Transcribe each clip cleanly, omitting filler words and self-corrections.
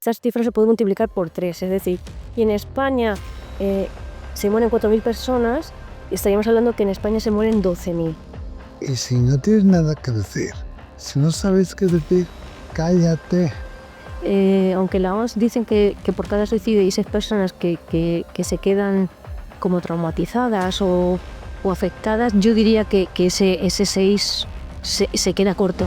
estas cifras se pueden multiplicar por 3, es decir, y en España se mueren 4.000 personas, y estaríamos hablando que en España se mueren 12.000. Y si no tienes nada que decir, si no sabes qué decir, cállate. Aunque la OMS dicen que por cada suicidio hay 6 personas que se quedan como traumatizadas o afectadas, yo diría que ese 6 se queda corto.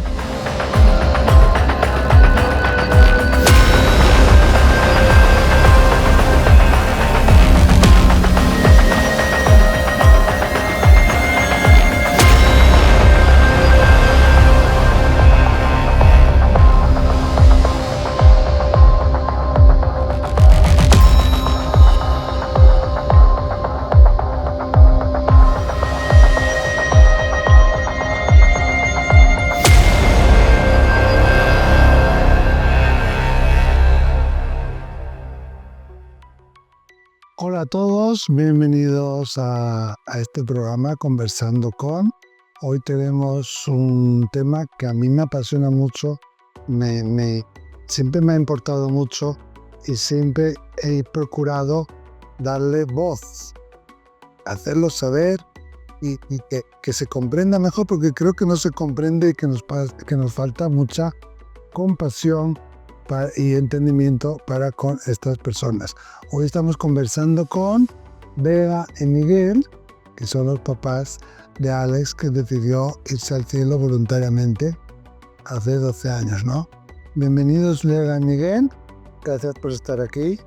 Hola a todos, bienvenidos a este programa Conversando con. Hoy tenemos un tema que a mí me apasiona mucho, siempre me ha importado mucho y siempre he procurado darle voz, hacerlo saber y que se comprenda mejor, porque creo que no se comprende y que nos falta mucha compasión y entendimiento para con estas personas. Hoy estamos conversando con Vega y Miguel, que son los papás de Alex, que decidió irse al cielo voluntariamente hace 12 años, ¿no? Bienvenidos, Vega y Miguel. Gracias por estar aquí.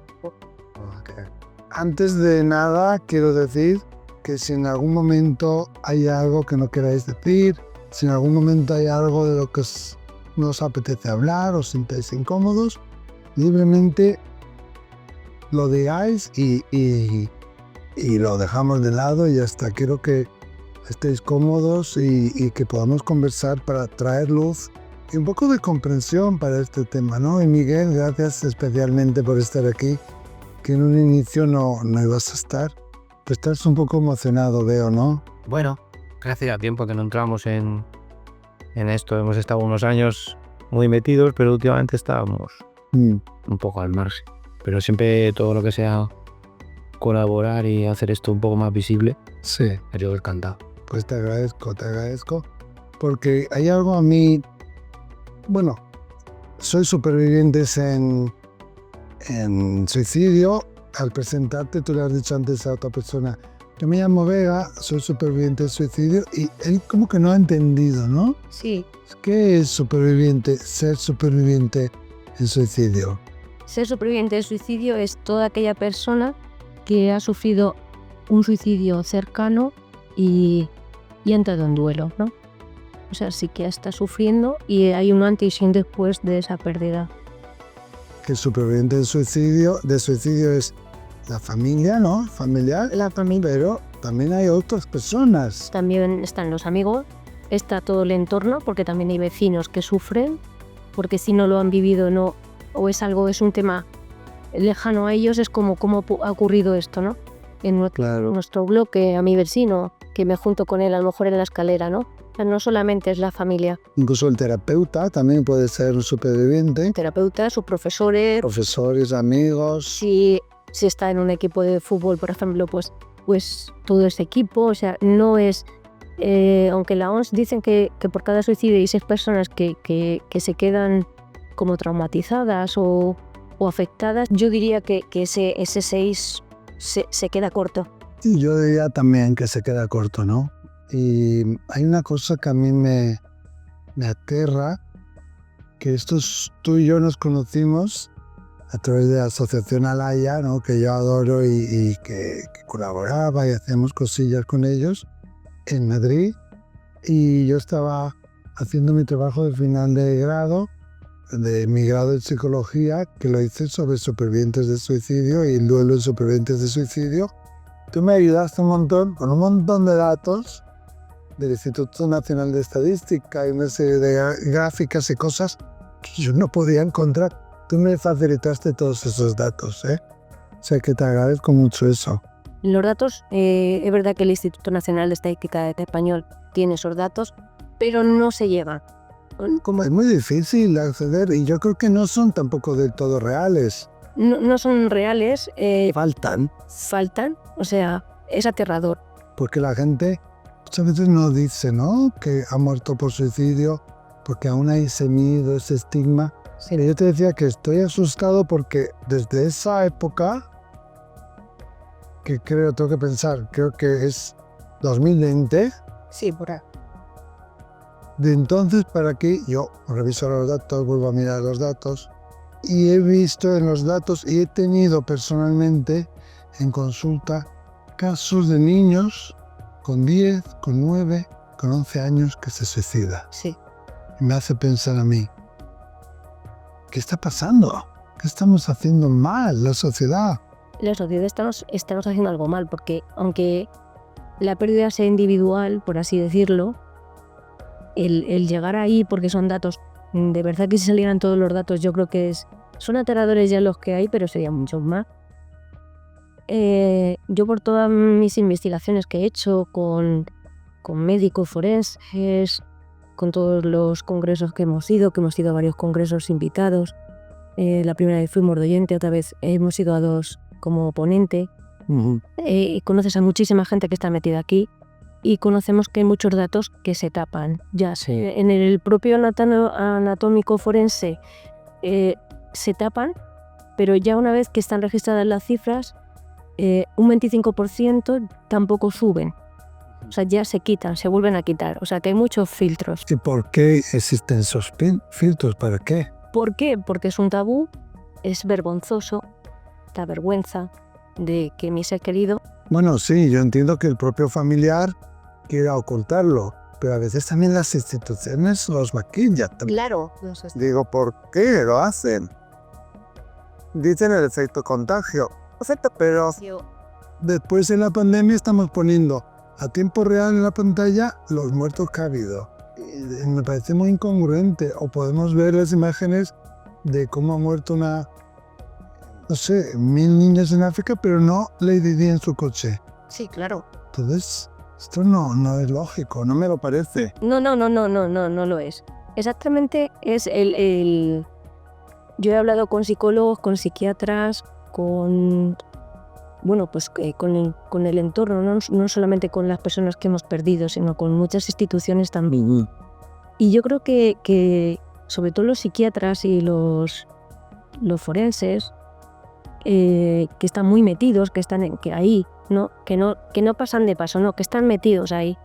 Okay. Antes de nada, quiero decir que si en algún momento hay algo que no queráis decir, si en algún momento hay algo de lo que nos apetece hablar, os sintáis incómodos, libremente lo digáis y lo dejamos de lado y hasta quiero que estéis cómodos y que podamos conversar para traer luz y un poco de comprensión para este tema, ¿no? Y Miguel, gracias especialmente por estar aquí, que en un inicio no ibas a estar. Tú estás un poco emocionado, veo, ¿no? Bueno, hace tiempo que no entramos en esto. Hemos estado unos años muy metidos, pero últimamente estábamos un poco al margen. Pero siempre todo lo que sea colaborar y hacer esto un poco más visible, sí, yo encantado. Pues te agradezco, porque hay algo a mí, bueno, soy supervivientes en suicidio. Al presentarte tú le has dicho antes a otra persona, yo me llamo Vega, soy superviviente de suicidio, y él como que no ha entendido, ¿no? Sí. ¿Qué es ser superviviente en suicidio? Ser superviviente de suicidio es toda aquella persona que ha sufrido un suicidio cercano y ha entrado en duelo, ¿no? O sea, sí que está sufriendo y hay un antes y un después de esa pérdida. Que el superviviente de suicidio es la familia, ¿no? Familiar. La familia. Pero también hay otras personas. También están los amigos, está todo el entorno, porque también hay vecinos que sufren, porque si no lo han vivido no, o es un tema lejano a ellos, es como cómo ha ocurrido esto, ¿no? En nuestro bloque, a mi vecino, que me junto con él a lo mejor en la escalera, ¿no? O sea, no solamente es la familia. Incluso el terapeuta también puede ser un superviviente. Terapeutas, sus profesores. Profesores, amigos. Si está en un equipo de fútbol, por ejemplo, pues todo ese equipo, o sea, no es... aunque la OMS dicen que por cada suicidio hay 6 personas que se quedan como traumatizadas o afectadas, yo diría que ese 6 se queda corto. Sí, yo diría también que se queda corto, ¿no? Y hay una cosa que a mí me aterra, que tú y yo nos conocimos a través de la asociación Alaya, ¿no? Que yo adoro y que colaboraba y hacíamos cosillas con ellos en Madrid, y yo estaba haciendo mi trabajo de final de grado, de mi grado en psicología, que lo hice sobre supervivientes de suicidio y el duelo de supervivientes de suicidio. Tú me ayudaste un montón con un montón de datos del Instituto Nacional de Estadística y una serie de gráficas y cosas que yo no podía encontrar. Tú me facilitaste todos esos datos, ¿eh? O sea que te agradezco mucho eso. Los datos, es verdad que el Instituto Nacional de Estadística Español tiene esos datos, pero no se llegan. Como es muy difícil acceder y yo creo que no son tampoco del todo reales. No son reales. Faltan. O sea, es aterrador. Porque la gente muchas veces no dice, ¿no?, que ha muerto por suicidio, porque aún hay ese miedo, ese estigma. Sí. Yo te decía que estoy asustado porque desde esa época, que tengo que pensar, creo que es 2020. Sí, por ahí. De entonces para aquí, yo reviso los datos, vuelvo a mirar los datos, y he visto en los datos, y he tenido personalmente en consulta casos de niños con 10, con 9, con 11 años que se suicidan. Sí. Y me hace pensar a mí, ¿qué está pasando? ¿Qué estamos haciendo mal, la sociedad? La sociedad estamos haciendo algo mal, porque aunque la pérdida sea individual, por así decirlo, el llegar ahí, porque son datos, de verdad que si salieran todos los datos, yo creo que son aterradores ya los que hay, pero serían muchos más. Yo por todas mis investigaciones que he hecho con médicos forenses, con todos los congresos que hemos ido a varios congresos invitados, la primera vez fuimos de oyente, otra vez hemos ido a 2 como ponente, conoces a muchísima gente que está metida aquí y conocemos que hay muchos datos que se tapan. Ya sí. En el propio anatómico forense se tapan, pero ya una vez que están registradas las cifras, un 25% tampoco suben. O sea, ya se quitan, se vuelven a quitar. O sea, que hay muchos filtros. ¿Y por qué existen esos filtros? ¿Para qué? ¿Por qué? Porque es un tabú, es vergonzoso, da vergüenza de que mi ser querido... Bueno, sí, yo entiendo que el propio familiar quiera ocultarlo, pero a veces también las instituciones los maquillan. Claro. Digo, ¿por qué lo hacen? Dicen el efecto contagio. Pero después en la pandemia estamos poniendo a tiempo real en la pantalla los muertos que ha habido. Y me parece muy incongruente. O podemos ver las imágenes de cómo ha muerto 1.000 niños en África, pero no Lady Di en su coche. Sí, claro. Entonces, esto no es lógico, no me lo parece. No lo es. Exactamente es Yo he hablado con psicólogos, con psiquiatras, con el entorno, no solamente con las personas que hemos perdido, sino con muchas instituciones también. Y yo creo que sobre todo los psiquiatras y los forenses, que están muy metidos, que están ahí, ¿no? Que no pasan de paso, no, que están metidos ahí.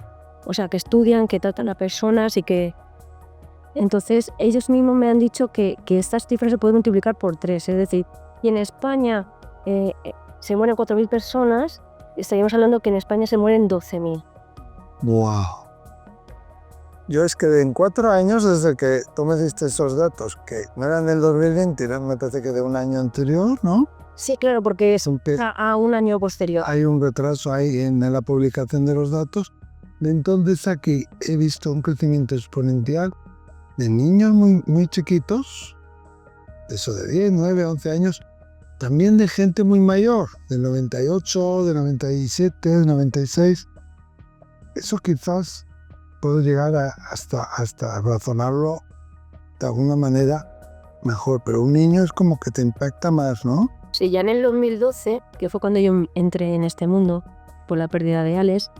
O sea, que estudian, que tratan a personas y que... Entonces, ellos mismos me han dicho que estas cifras se pueden multiplicar por 3, es decir, y en España se mueren 4.000 personas, estaríamos hablando que en España se mueren 12.000. ¡Wow! Yo es que en 4 años, desde que tú me diste esos datos, que no eran del 2020, eran, me parece que de un año anterior, ¿no? Sí, claro, porque es a un año posterior. Hay un retraso ahí en la publicación de los datos. De entonces aquí he visto un crecimiento exponencial de niños muy, muy chiquitos, eso de 10, 9, 11 años, también de gente muy mayor, del 98, del 97, del 96. Eso quizás puedo llegar hasta razonarlo de alguna manera mejor, pero un niño es como que te impacta más, ¿no? Sí, ya en el 2012, que fue cuando yo entré en este mundo por la pérdida de Alex,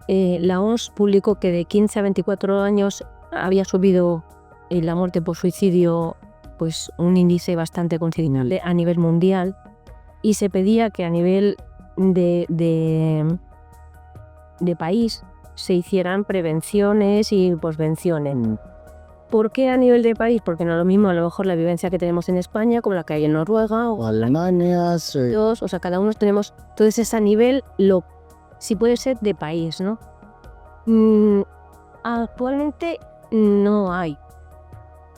la OMS publicó que de 15 a 24 años había subido la muerte por suicidio, pues un índice bastante considerable a nivel mundial, y se pedía que a nivel de país se hicieran prevenciones y posvenciones. ¿Por qué a nivel de país? Porque no es lo mismo a lo mejor la vivencia que tenemos en España como la que hay en Noruega o Alemania, sí. O sea, cada uno tenemos, entonces es a nivel, si puede ser de país, ¿no? Actualmente no hay.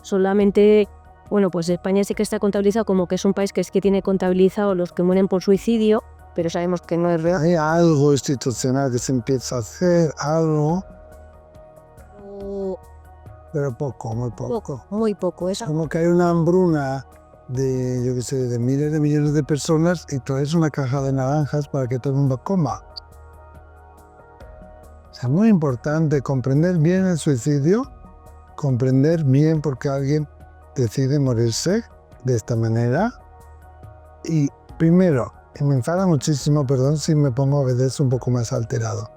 Solamente, bueno, pues España sí que está contabilizado como que es un país que tiene contabilizado los que mueren por suicidio, pero sabemos que no es real. Hay algo institucional que se empieza a hacer, algo, pero poco, muy poco. Muy poco. Eso. Como que hay una hambruna de, yo qué sé, de miles de millones de personas y traes una caja de naranjas para que todo el mundo coma. O sea, muy importante comprender bien el suicidio comprender bien por qué alguien decide morirse de esta manera. Y primero, y me enfada muchísimo, perdón si me pongo a veces un poco más alterado,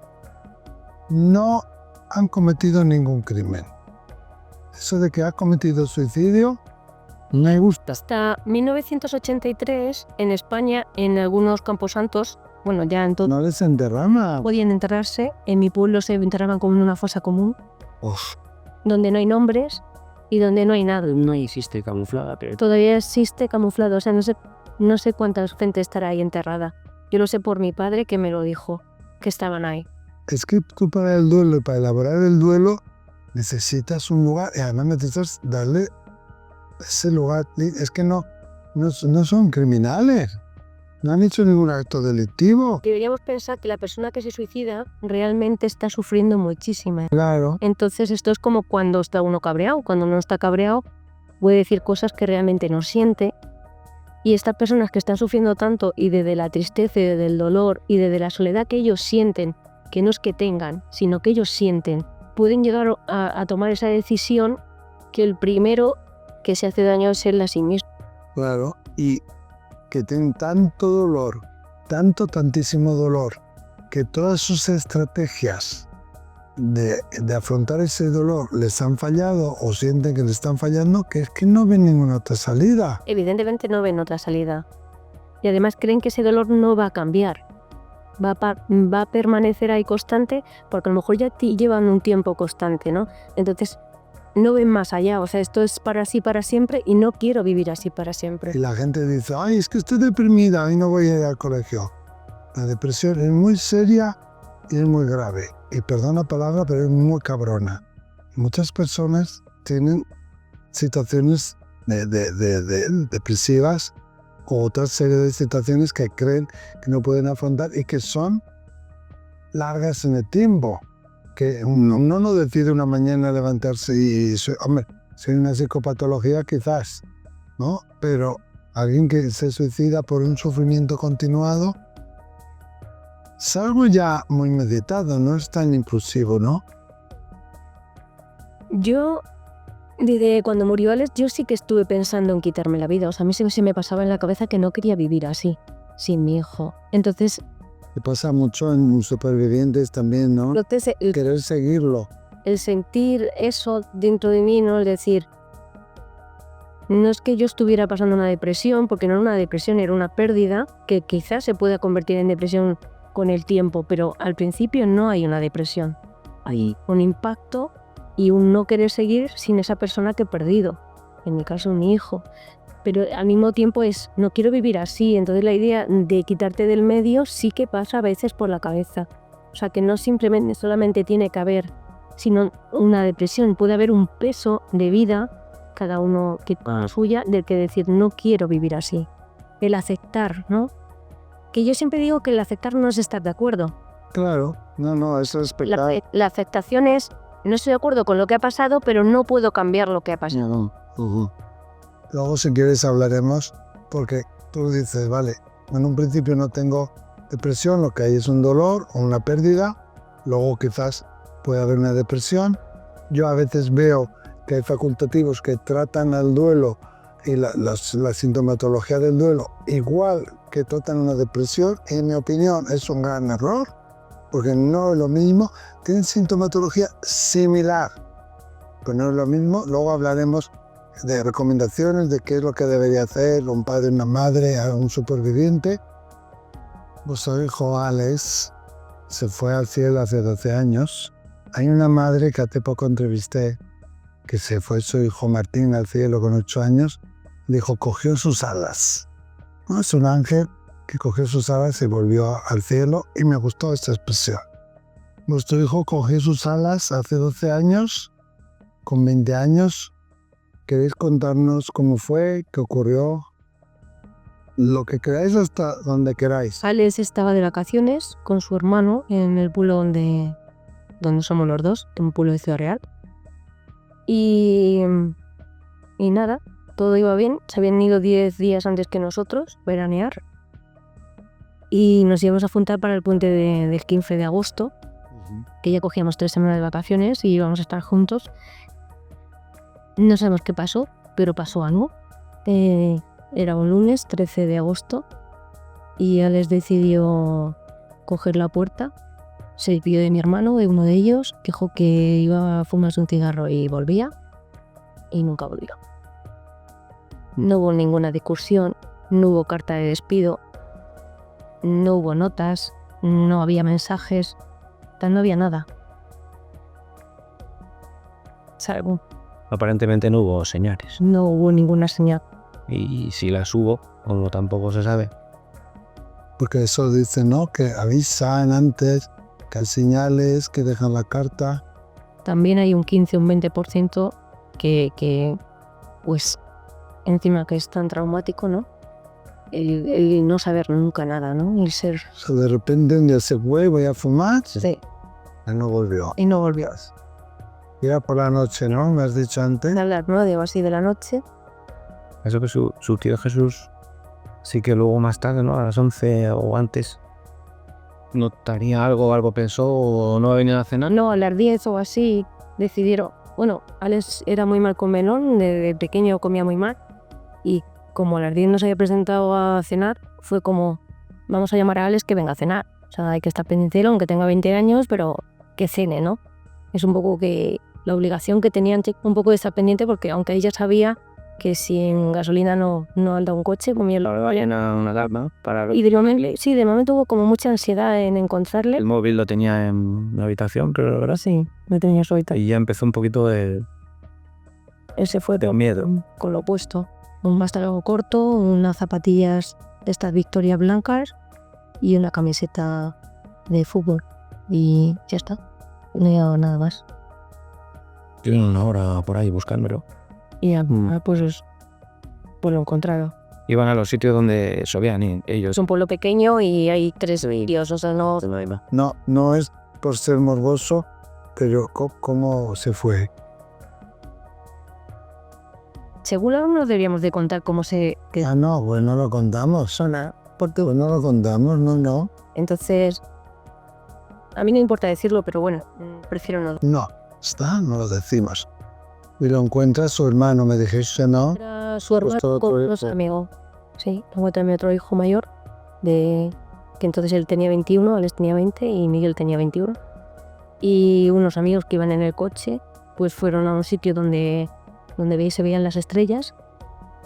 no han cometido ningún crimen. Eso de que ha cometido suicidio, me gusta. Hasta 1983, en España, en algunos camposantos, bueno, ya en todo, No les enterraban. podían enterrarse. En mi pueblo se enterraban como en una fosa común, Uf, donde no hay nombres y donde no hay nada. No existe camuflada, pero Todavía existe camuflado, o sea, no sé cuánta gente estará ahí enterrada. Yo lo sé por mi padre, que me lo dijo, que estaban ahí. es que tú para el duelo y para elaborar el duelo necesitas un lugar y además necesitas darle ese lugar. Es que no son criminales, no han hecho ningún acto delictivo. Deberíamos pensar que la persona que se suicida realmente está sufriendo muchísimo. Claro. Entonces esto es como cuando está uno cabreado. Cuando uno está cabreado puede decir cosas que realmente no siente. Y estas personas que están sufriendo tanto y desde la tristeza y desde el dolor y desde la soledad que ellos sienten, que no es que tengan, sino que ellos sienten, pueden llegar a tomar esa decisión que el primero que se hace daño es él a sí mismo. Claro, y que tienen tanto dolor, tantísimo dolor, que todas sus estrategias de afrontar ese dolor les han fallado o sienten que les están fallando, que es que no ven ninguna otra salida. Evidentemente no ven otra salida. Y además creen que ese dolor no va a cambiar. Va a permanecer ahí constante, porque a lo mejor ya llevan un tiempo constante, ¿no? Entonces no ven más allá, o sea, esto es para sí, para siempre, y no quiero vivir así para siempre. Y la gente dice, ay, es que estoy deprimida y no voy a ir al colegio. La depresión es muy seria y es muy grave. Y perdón la palabra, pero es muy cabrona. Muchas personas tienen situaciones depresivas o otra serie de situaciones que creen que no pueden afrontar y que son largas en el tiempo. Que uno no decide una mañana levantarse y hombre, si hay una psicopatología quizás, ¿no? Pero alguien que se suicida por un sufrimiento continuado es algo ya muy meditado, no es tan impulsivo, ¿no? Yo, desde cuando murió Alex, yo sí que estuve pensando en quitarme la vida. O sea, a mí se me pasaba en la cabeza que no quería vivir así, sin mi hijo. Entonces, Que pasa mucho en supervivientes también, ¿no? entonces Querer seguirlo. el sentir eso dentro de mí, ¿no? Es decir, no es que yo estuviera pasando una depresión, porque no era una depresión, era una pérdida que quizás se pueda convertir en depresión con el tiempo, pero al principio no hay una depresión. Hay un impacto y un no querer seguir sin esa persona que he perdido, en mi caso mi hijo. Pero al mismo tiempo no quiero vivir así, entonces la idea de quitarte del medio sí que pasa a veces por la cabeza. O sea, que no simplemente solamente tiene que haber sino una depresión, puede haber un peso de vida, cada uno que suya, del que decir no quiero vivir así. El aceptar, ¿no? Que yo siempre digo que el aceptar no es estar de acuerdo. Claro, no, eso es pecado. La aceptación es, no estoy de acuerdo con lo que ha pasado, pero no puedo cambiar lo que ha pasado. Luego, si quieres, hablaremos, porque tú dices, vale, en un principio no tengo depresión, lo que hay es un dolor o una pérdida, luego quizás puede haber una depresión. Yo a veces veo que hay facultativos que tratan al duelo y la sintomatología del duelo igual que tratan una depresión, y en mi opinión es un gran error, porque no es lo mismo, tienen sintomatología similar, pero no es lo mismo. Luego hablaremos de recomendaciones de qué es lo que debería hacer un padre, una madre, un superviviente. Vuestro hijo Alex se fue al cielo hace 12 años. Hay una madre que hace poco entrevisté, que se fue su hijo Martín al cielo con 8 años. Dijo, cogió sus alas. ¿No? Es un ángel que cogió sus alas y volvió al cielo, y me gustó esta expresión. Vuestro hijo cogió sus alas hace 12 años, con 20 años. ¿Queréis contarnos cómo fue, qué ocurrió? Lo que queráis hasta donde queráis. Alex estaba de vacaciones con su hermano en el pueblo donde somos los dos, en un pueblo de Ciudad Real. Y nada, todo iba bien. Se habían ido 10 días antes que nosotros, veranear. Y nos íbamos a juntar para el puente del 15 de agosto, que ya cogíamos 3 semanas de vacaciones y íbamos a estar juntos. No sabemos qué pasó, pero pasó algo. Era un lunes 13 de agosto y Alex decidió coger la puerta. Se despidió de mi hermano, de uno de ellos, dijo que iba a fumarse un cigarro y volvía, y nunca volvió. No hubo ninguna discusión, no hubo carta de despido, no hubo notas, no había mensajes, no había nada. Salvo. Aparentemente no hubo señales. No hubo ninguna señal. Y si las hubo, o tampoco se sabe. Porque eso dice, ¿no? Que avisan antes, que hay señales, que dejan la carta. También hay un 15 o un 20% que pues encima que es tan traumático, ¿no? El no saber nunca nada, ¿no? El ser... O sea, de repente un día se fue, voy a fumar. Sí. Y no volvió. Y no volvió. Y era por la noche, ¿no? Me has dicho antes. A las 9 o así de la noche. Eso que su tío Jesús sí que luego más tarde, ¿no? A las 11 o antes, notaría algo pensó o no ha venido a cenar. No, a las 10 o así decidieron... Bueno, Alex era muy mal comelón, de pequeño comía muy mal. Y como a las 10 no se había presentado a cenar, fue como, vamos a llamar a Alex que venga a cenar. O sea, hay que estar pendiente de él, aunque tenga 20 años, pero que cene, ¿no? Es un poco que la obligación que tenían un poco de estar pendiente, porque aunque ella sabía que si en gasolina no anda un coche, pues mira, lo vayan a una alarma para ver. Y de momento hubo como mucha ansiedad en encontrarle. El móvil lo tenía en la habitación, pero ¿verdad? Sí, lo tenía su habitación. Y ya empezó un poquito de... Ese fue de miedo. Con lo puesto. Un pantalón corto, unas zapatillas de estas Victoria blancas y una camiseta de fútbol. Y ya está. No he dado nada más. Tienen una hora por ahí buscándomelo. Y ya, pues lo encontraron. Iban a los sitios donde sobían ellos. Es un pueblo pequeño y hay 3 vídeos, o sea, no... No es por ser morboso, pero ¿cómo se fue? Seguro no deberíamos de contar cómo se... No, pues no lo contamos. Porque... Pues no lo contamos, no. Entonces, a mí no importa decirlo, pero bueno, prefiero no. No, no lo decimos. Y lo encuentra su hermano, me dijiste, ¿no? Era su hermano con unos amigos. Sí, luego también otro hijo mayor, que entonces él tenía 21, Alex tenía 20 y Miguel tenía 21. Y unos amigos que iban en el coche, pues fueron a un sitio donde se veían las estrellas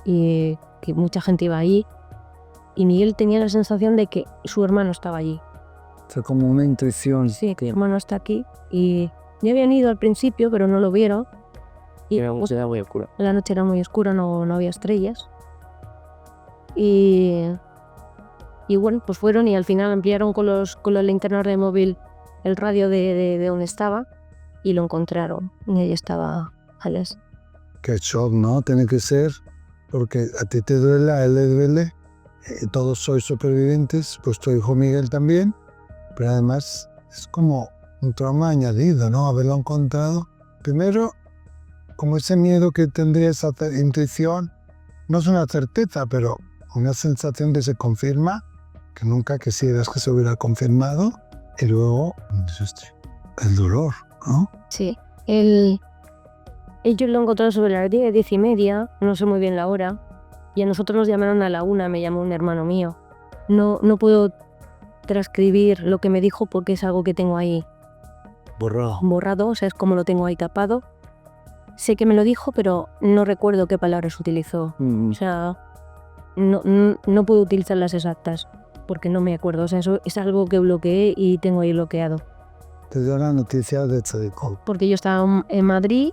y que mucha gente iba allí. Y Miguel tenía la sensación de que su hermano estaba allí. Fue como una intuición. Sí, que mi hermano está aquí. Y ya habían ido al principio, pero no lo vieron. Y era muy oscura. La noche era muy oscura, no había estrellas. Y bueno, pues fueron y al final ampliaron con los linternas de móvil el radio de donde estaba y lo encontraron. Y ahí estaba Alex. Qué shock, ¿no? Tiene que ser, porque a ti te duele, a él le duele. Todos sois supervivientes, pues tu hijo Miguel también. Pero además es como un trauma añadido, ¿no? Haberlo encontrado. Primero, como ese miedo que tendría esa intuición, no es una certeza, pero una sensación que se confirma, que nunca quisieras que se hubiera confirmado, y luego el dolor, ¿no? Sí, ellos lo encontraron sobre las 10 y media, no sé muy bien la hora, y a nosotros nos llamaron a la 1, me llamó un hermano mío. No puedo transcribir lo que me dijo porque es algo que tengo ahí borrado, o sea, es como lo tengo ahí tapado. Sé que me lo dijo, pero no recuerdo qué palabras utilizó. O sea, no puedo utilizar las exactas, porque no me acuerdo. O sea, eso es algo que bloqueé y tengo ahí bloqueado. Te dio la noticia de Tzadikov. Porque yo estaba en Madrid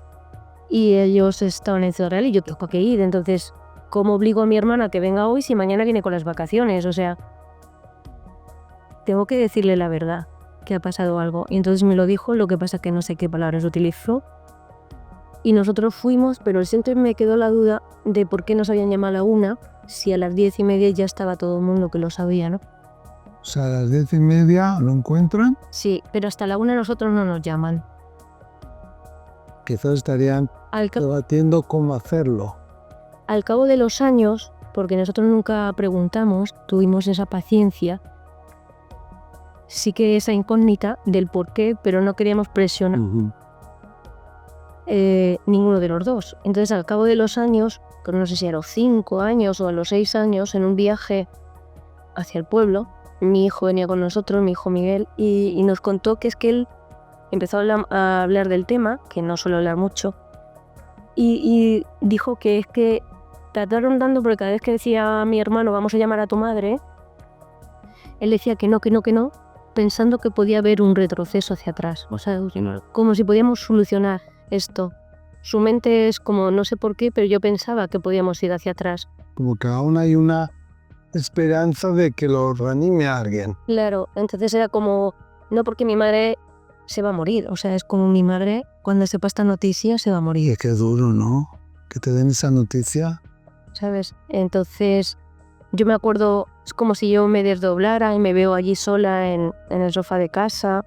y ellos estaban en Ciudad Real y yo tengo que ir. Entonces, ¿cómo obligo a mi hermana a que venga hoy si mañana viene con las vacaciones? O sea, tengo que decirle la verdad, que ha pasado algo. Y entonces me lo dijo, lo que pasa es que no sé qué palabras utilizó. Y nosotros fuimos, pero siempre me quedó la duda de por qué nos habían llamado a la 1, si a las 10:30 ya estaba todo el mundo que lo sabía, ¿no? O sea, a las 10:30 lo encuentran. Sí, pero hasta la 1 nosotros no nos llaman. Quizás estarían debatiendo cómo hacerlo. Al cabo de los años, porque nosotros nunca preguntamos, tuvimos esa paciencia, sí que esa incógnita del por qué, pero no queríamos presionar. ninguno de los dos. Entonces al cabo de los años, que no sé si a los 5 años o a los 6 años, en un viaje hacia el pueblo, mi hijo venía con nosotros, mi hijo Miguel, y nos contó que es que él empezó a hablar del tema, que no suele hablar mucho, y dijo que es que trataron dando, porque cada vez que decía a mi hermano vamos a llamar a tu madre, él decía que no, pensando que podía haber un retroceso hacia atrás, o sea, como si podíamos solucionar esto. Su mente es como, no sé por qué, pero yo pensaba que podíamos ir hacia atrás. Como que aún hay una esperanza de que lo reanime a alguien. Claro, entonces era como, no porque mi madre se va a morir, o sea, es como mi madre, cuando sepa esta noticia, se va a Y morir, es que duro, ¿no? Que te den esa noticia. ¿sabes? Entonces, yo me acuerdo, es como si yo me desdoblara y me veo allí sola en el sofá de casa,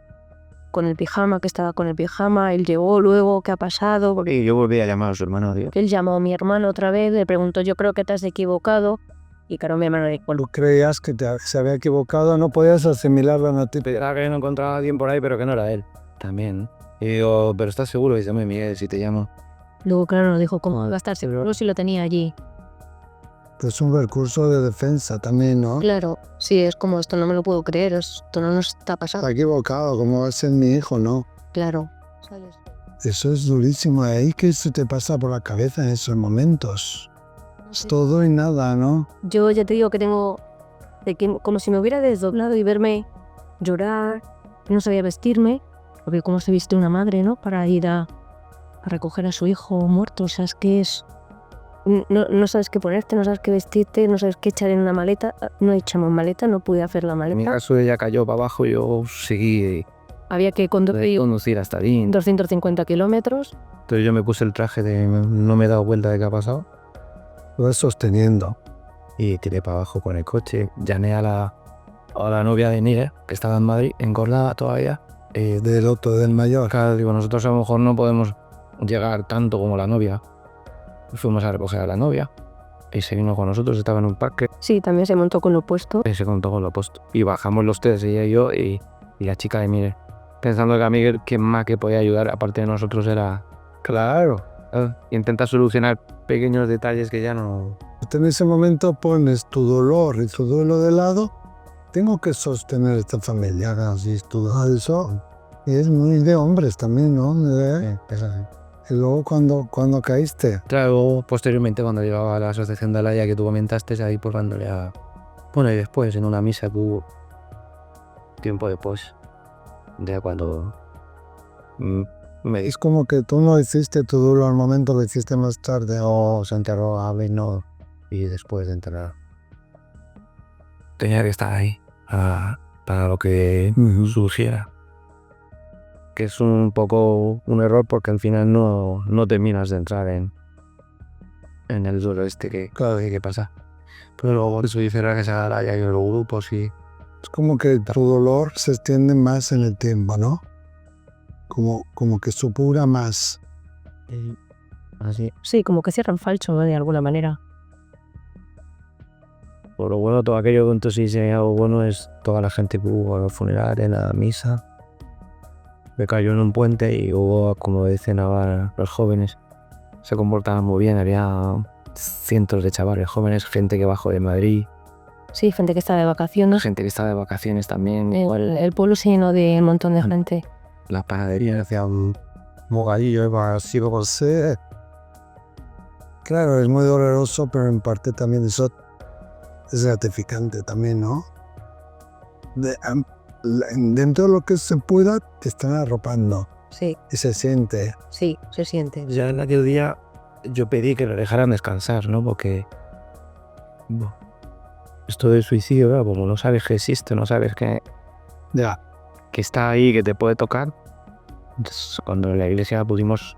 con el pijama, que estaba con el pijama, él llegó luego, ¿qué ha pasado? Porque Y yo volví a llamar a su hermano, tío. él llamó a mi hermano otra vez, le preguntó, yo creo que te has equivocado, y claro, mi hermano dijo, Tú creías que se había equivocado, no podías asimilar la noticia. Pensaba que no encontraba a alguien por ahí, pero que no era él. También. Y digo, ¿pero estás seguro? Y dice, Miguel, si te llamo. luego claro, nos dijo, ¿cómo va a estar seguro si lo tenía allí? Pues un recurso de defensa también, ¿no? Claro, sí, es como, esto no me lo puedo creer, esto no nos está pasando. Está equivocado, ¿cómo va a ser mi hijo? No. Claro, ¿sabes? Eso es durísimo. Ahí que se te pasa por la cabeza en esos momentos. No Es sé. todo y nada, ¿no? Yo ya te digo que tengo, como si me hubiera desdoblado y verme llorar, no sabía vestirme, porque como se viste una madre, ¿no? Para ir a recoger a su hijo muerto, o sea, es que es... No sabes qué ponerte, no sabes qué vestirte, no sabes qué echar en una maleta. No echamos maleta, no pude hacer la En mi maleta. caso ella cayó para abajo y yo seguí Había que conducir hasta allí. 250 kilómetros. Entonces yo me puse el traje de no me he dado cuenta de qué ha pasado Lo vas sosteniendo. y tiré para abajo con el coche. Llamé a la novia de Nire, que estaba en Madrid, engordada todavía. Del otro, del mayor. Claro, digo, nosotros a lo mejor no podemos llegar tanto como la novia. Fuimos a recoger a la novia y se vino con nosotros, estaba en un parque Sí, también se montó con lo opuesto. y se contó con lo opuesto. Y bajamos los tres, ella y yo y la chica de Miguel. Pensando que a Miguel, quien más que podía ayudar, aparte de nosotros, era... Claro. Intentar solucionar pequeños detalles que ya no... En ese momento pones tu dolor y tu duelo de lado. Tengo que sostener esta familia. Así todo eso. Y es muy de hombres también, ¿no? Y luego cuando caíste. Claro, posteriormente cuando llegaba a la asociación de Alaya que tú comentaste, ahí pues cuando ya... Bueno, y después en una misa que hubo tiempo después, ya cuando me Es como que tú no hiciste tu duelo al momento, lo hiciste más tarde. dijo, se enterró a Abel, no, y después de enterrar. Tenía que estar ahí para lo que surgiera. Que es un poco un error porque al final no terminas de entrar en el duelo que pasa. Pero luego eso dice que se haga ya en los grupos y... Es como que tu dolor se extiende más en el tiempo, ¿no? Como que supura más. Así. Sí, como que cierran falso, ¿no? De alguna manera. Por lo bueno, todo aquello que entonces si hay algo bueno es toda la gente que hubo en el funeral, en la misa. Me cayó en un puente y hubo, como dicen ahora los jóvenes, se comportaban muy bien, había cientos de chavales jóvenes, gente que bajó de Madrid, Sí, gente que está de vacaciones. gente que estaba de vacaciones también. El pueblo se llenó de un montón de gente. Las panaderías hacían Mogadillo, así como sé. Claro, es muy doloroso, pero en parte también eso es gratificante también, ¿no? Dentro de lo que se pueda, te están arropando. Sí, Y se siente. sí, se siente. Ya en aquel día yo pedí que lo dejaran descansar, ¿no? Porque esto del suicidio, claro, como no sabes que existe, no sabes que Ya. está ahí, que te puede tocar. Entonces, cuando en la iglesia pudimos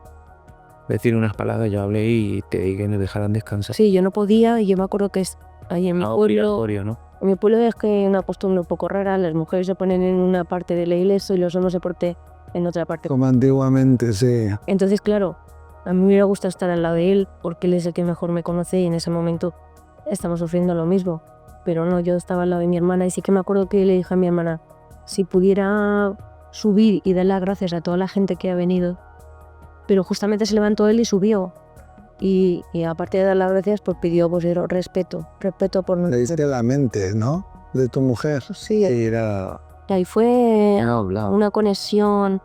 decir unas palabras, yo hablé y te dije que nos dejaran descansar. Sí, yo no podía y yo me acuerdo que ahí en mi pueblo... Obligatorio, ¿no? En mi pueblo es que hay una costumbre un poco rara, las mujeres se ponen en una parte de la iglesia y los hombres se ponen en otra parte. Como antiguamente, sí. Entonces, claro, a mí me hubiera gustado estar al lado de él porque él es el que mejor me conoce y en ese momento estamos sufriendo lo mismo. Pero no, yo estaba al lado de mi hermana y sí que me acuerdo que le dije a mi hermana, si pudiera subir y dar las gracias a toda la gente que ha venido, pero justamente se levantó él y subió. Y aparte de dar las gracias, pues pidió pues, respeto por Le diste la mente, ¿no? De tu mujer. Sí. Era... Y ahí fue No, hablado. una conexión.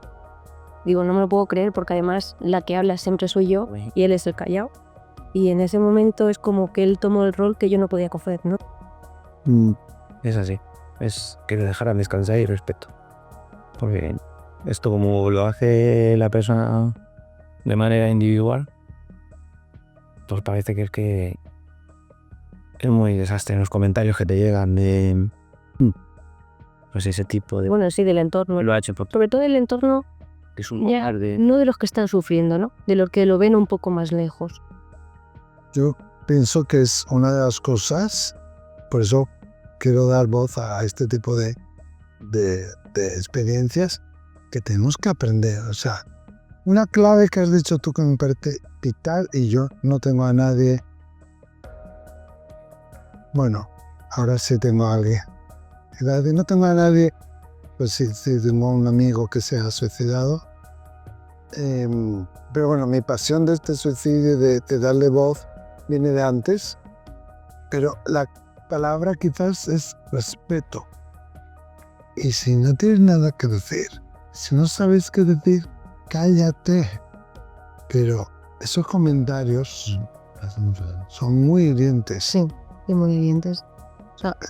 Digo, no me lo puedo creer porque además la que habla siempre soy yo y él es el callado. Y en ese momento es como que él tomó el rol que yo no podía coger, ¿no? Es así. Es que le dejaran descansar y respeto. Porque esto como lo hace la persona de manera individual, pues parece que es muy desastre en los comentarios que te llegan de... Pues ese tipo de... Bueno, sí, del entorno. Lo ha hecho por... Sobre todo del entorno, que es un ya, lugar de... no de los que están sufriendo, ¿no? De los que lo ven un poco más lejos. Yo pienso que es una de las cosas, por eso quiero dar voz a este tipo de experiencias que tenemos que aprender. O sea, una clave que has dicho tú que me parece vital y yo no tengo a nadie. Bueno, ahora sí tengo a alguien. No tengo a nadie, pues sí tengo un amigo que se ha suicidado. Pero bueno, mi pasión de este suicidio, de darle voz, viene de antes. Pero la palabra quizás es respeto. Y si no tienes nada que decir, si no sabes qué decir, cállate. Pero esos comentarios son muy hirientes. Sí, y muy hirientes.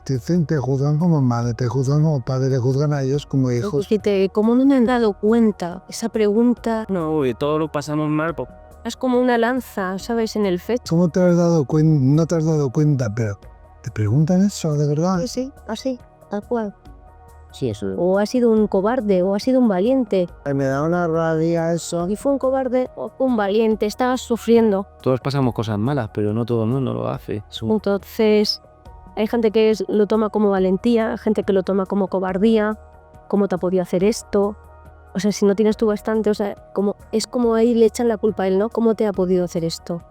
Te juzgan como madre, te juzgan como padre, te juzgan a ellos como hijos. ¿Cómo no me han dado cuenta? Esa pregunta No, y todo lo pasamos mal. es como una lanza, ¿sabes? En el pecho. ¿Cómo te has dado cuenta? No te has dado cuenta, pero te preguntan eso, de verdad. Sí, así, tal cual. Sí, eso. O ha sido un cobarde, o ha sido un valiente. Me da una rabia eso. Y fue un cobarde o un valiente, estabas sufriendo. Todos pasamos cosas malas, pero no todo el mundo lo hace. Entonces, hay gente que lo toma como valentía, gente que lo toma como cobardía. ¿Cómo te ha podido hacer esto? O sea, si no tienes tú bastante, o sea, es como ahí le echan la culpa a él, ¿no? ¿Cómo te ha podido hacer esto?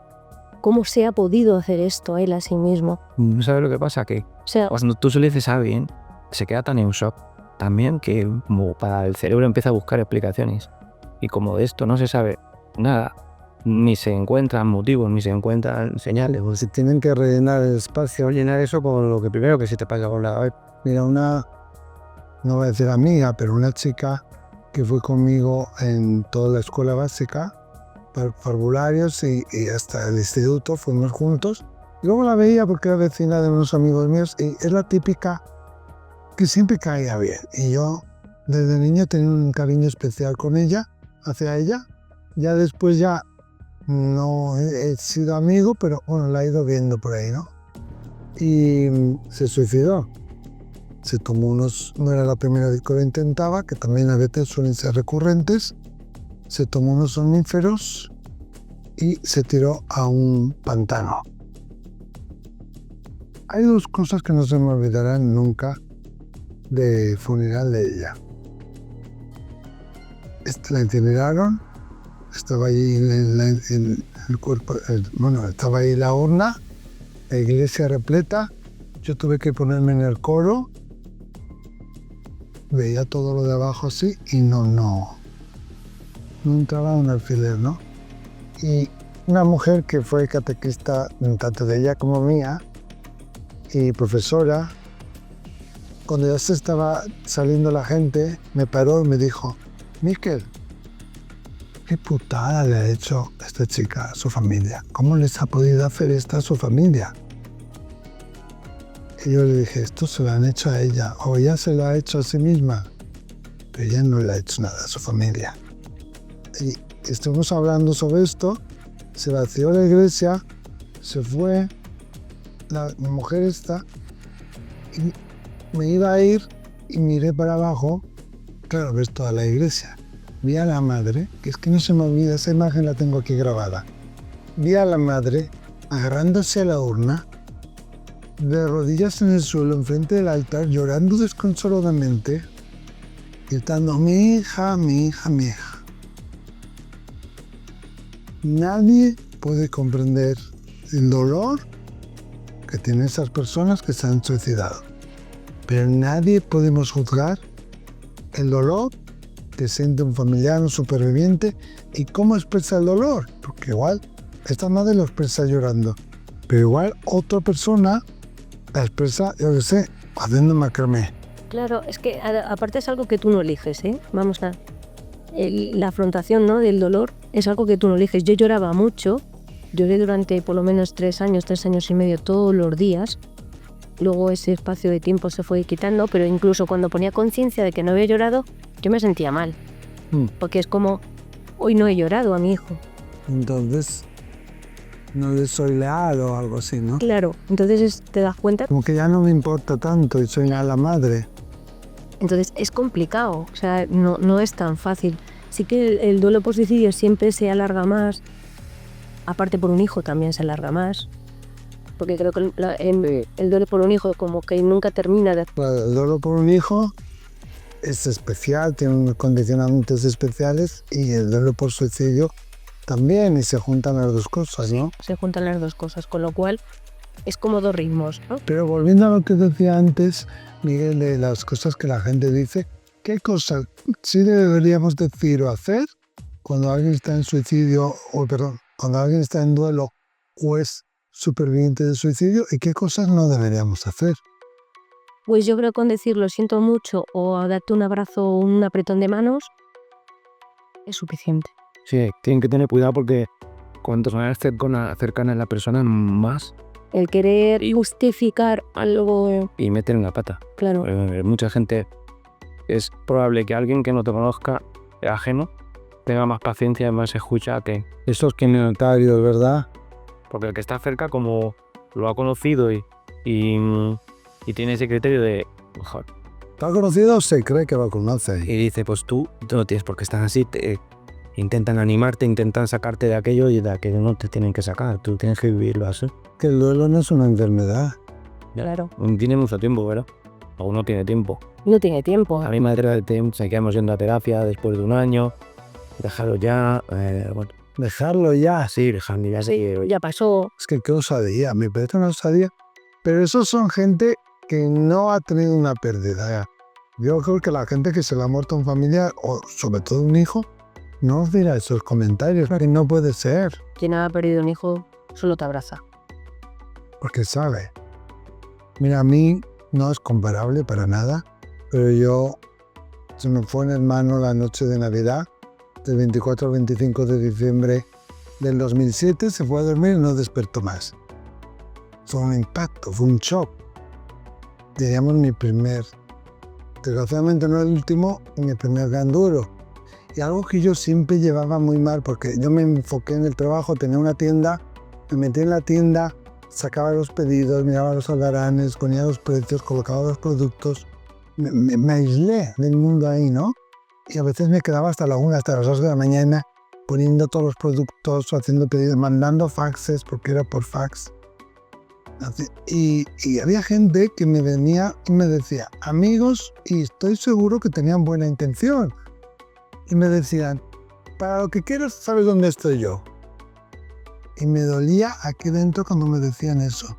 ¿Cómo se ha podido hacer esto a él a sí mismo? ¿No sabes lo que pasa? Que O sea, cuando tú se lo dices a alguien, se queda tan en shock también que como para el cerebro empieza a buscar explicaciones. Y como de esto no se sabe nada, ni se encuentran motivos, ni se encuentran señales. Pues si tienen que rellenar el espacio, Llenar eso con lo que primero que se te pasa con la... Mira, no voy a decir amiga, pero una chica que fue conmigo en toda la escuela básica, parvularios y hasta el instituto, fuimos juntos. Y luego la veía porque era vecina de unos amigos míos y es la típica que siempre caía bien. Y yo desde niño tenía un cariño especial con ella, hacia ella. Ya después ya no he sido amigo, pero bueno, la he ido viendo por ahí, ¿no? Y se suicidó. Se tomó no era la primera vez que lo intentaba, que también a veces suelen ser recurrentes. Se tomó unos somníferos y se tiró a un pantano. Hay dos cosas que no se me olvidarán nunca del funeral de ella. La incineraron, estaba ahí en el cuerpo, estaba ahí la urna, la iglesia repleta. Yo tuve que ponerme en el coro, veía todo lo de abajo así y no entraba un alfiler, ¿no? Y una mujer que fue catequista, tanto de ella como mía, y profesora, cuando ya se estaba saliendo la gente, me paró y me dijo: Miquel, qué putada le ha hecho esta chica a su familia. ¿Cómo les ha podido hacer esto a su familia? Y yo le dije, esto se lo han hecho a ella, o ella se lo ha hecho a sí misma, pero ella no le ha hecho nada a su familia. Y estuvimos hablando sobre esto, se vació la iglesia, se fue la mujer esta, y me iba a ir y miré para abajo, claro, ves toda la iglesia. Vi a la madre, que es que no se me olvida, esa imagen la tengo aquí grabada. Vi a la madre agarrándose a la urna, de rodillas en el suelo, enfrente del altar, llorando desconsoladamente, gritando: mi hija, mi hija, mi hija. Nadie puede comprender el dolor que tienen esas personas que se han suicidado. Pero nadie podemos juzgar el dolor que siente un familiar, un superviviente, y cómo expresa el dolor. Porque igual esta madre lo expresa llorando, pero igual otra persona la expresa, yo qué sé, haciendo macramé. Claro, es que aparte es algo que tú no eliges, ¿eh? Vamos a... la afrontación, ¿no?, del dolor es algo que tú no eliges. Yo lloraba mucho, lloré durante por lo menos 3 años y medio todos los días. Luego ese espacio de tiempo se fue quitando, pero incluso cuando ponía conciencia de que no había llorado, yo me sentía mal. Porque es como, hoy no he llorado a mi hijo. Entonces, no le soy leal o algo así, ¿no? Claro, entonces te das cuenta. Como que ya no me importa tanto y soy a la madre. Entonces es complicado, o sea, no es tan fácil. Sí que el duelo por suicidio siempre se alarga más, aparte por un hijo también se alarga más, porque creo que el duelo por un hijo como que nunca termina de... El duelo por un hijo es especial, tiene unos condicionantes especiales, y el duelo por suicidio también, y se juntan las dos cosas, ¿no? Se juntan las dos cosas, con lo cual es como 2 ritmos, ¿no? Pero volviendo a lo que decía antes, Miguel, de las cosas que la gente dice, ¿qué cosas sí deberíamos decir o hacer cuando alguien está en suicidio, cuando alguien está en duelo o es superviviente de suicidio, y qué cosas no deberíamos hacer? Pues yo creo que con decir lo siento mucho o darte un abrazo o un apretón de manos es suficiente. Sí, tienen que tener cuidado porque cuanto más cercana a la persona, más... El querer justificar algo... Y meter en la pata. Claro. Mucha gente, es probable que alguien que no te conozca, ajeno, tenga más paciencia y más escucha que... Esos comentarios, ¿verdad? Porque el que está cerca, como lo ha conocido y tiene ese criterio de... Mejor. ¿Te ha conocido o se cree que lo conoce? Y dice, pues tú no tienes por qué estar así. Intentan animarte, intentan sacarte de aquello, y de aquello no te tienen que sacar. Tú tienes que vivirlo así. Que el duelo no es una enfermedad. Claro. Tiene mucho tiempo, ¿verdad? Aún no tiene tiempo. No tiene tiempo. A mi madre seguíamos yendo a terapia después de 1 año. Dejarlo ya. Bueno. Dejarlo ya. Sí, dejarlo ya. Sí, ya pasó. Es que qué osadía, me parece una osadía. Pero esos son gente que no ha tenido una pérdida. Yo creo que la gente que se le ha muerto un familiar, o sobre todo un hijo, no os dirá esos comentarios, que no puede ser. Quien ha perdido un hijo solo te abraza. Porque sabe. Mira, a mí no es comparable para nada, pero se me fue un hermano la noche de Navidad, del 24 al 25 de diciembre del 2007, se fue a dormir y no despertó más. Fue un impacto, fue un shock. Diríamos desgraciadamente no el último, mi primer gran duro. Y algo que yo siempre llevaba muy mal, porque yo me enfoqué en el trabajo, tenía una tienda, me metí en la tienda, sacaba los pedidos, miraba los aldaranes, ponía los precios, colocaba los productos. Me aislé del mundo ahí, ¿no? Y a veces me quedaba hasta la 1, hasta las 2 de la mañana, poniendo todos los productos, haciendo pedidos, mandando faxes, porque era por fax. Y había gente que me venía y me decía, amigos, y estoy seguro que tenían buena intención. Y me decían, para lo que quieras, sabes dónde estoy yo. Y me dolía aquí dentro cuando me decían eso.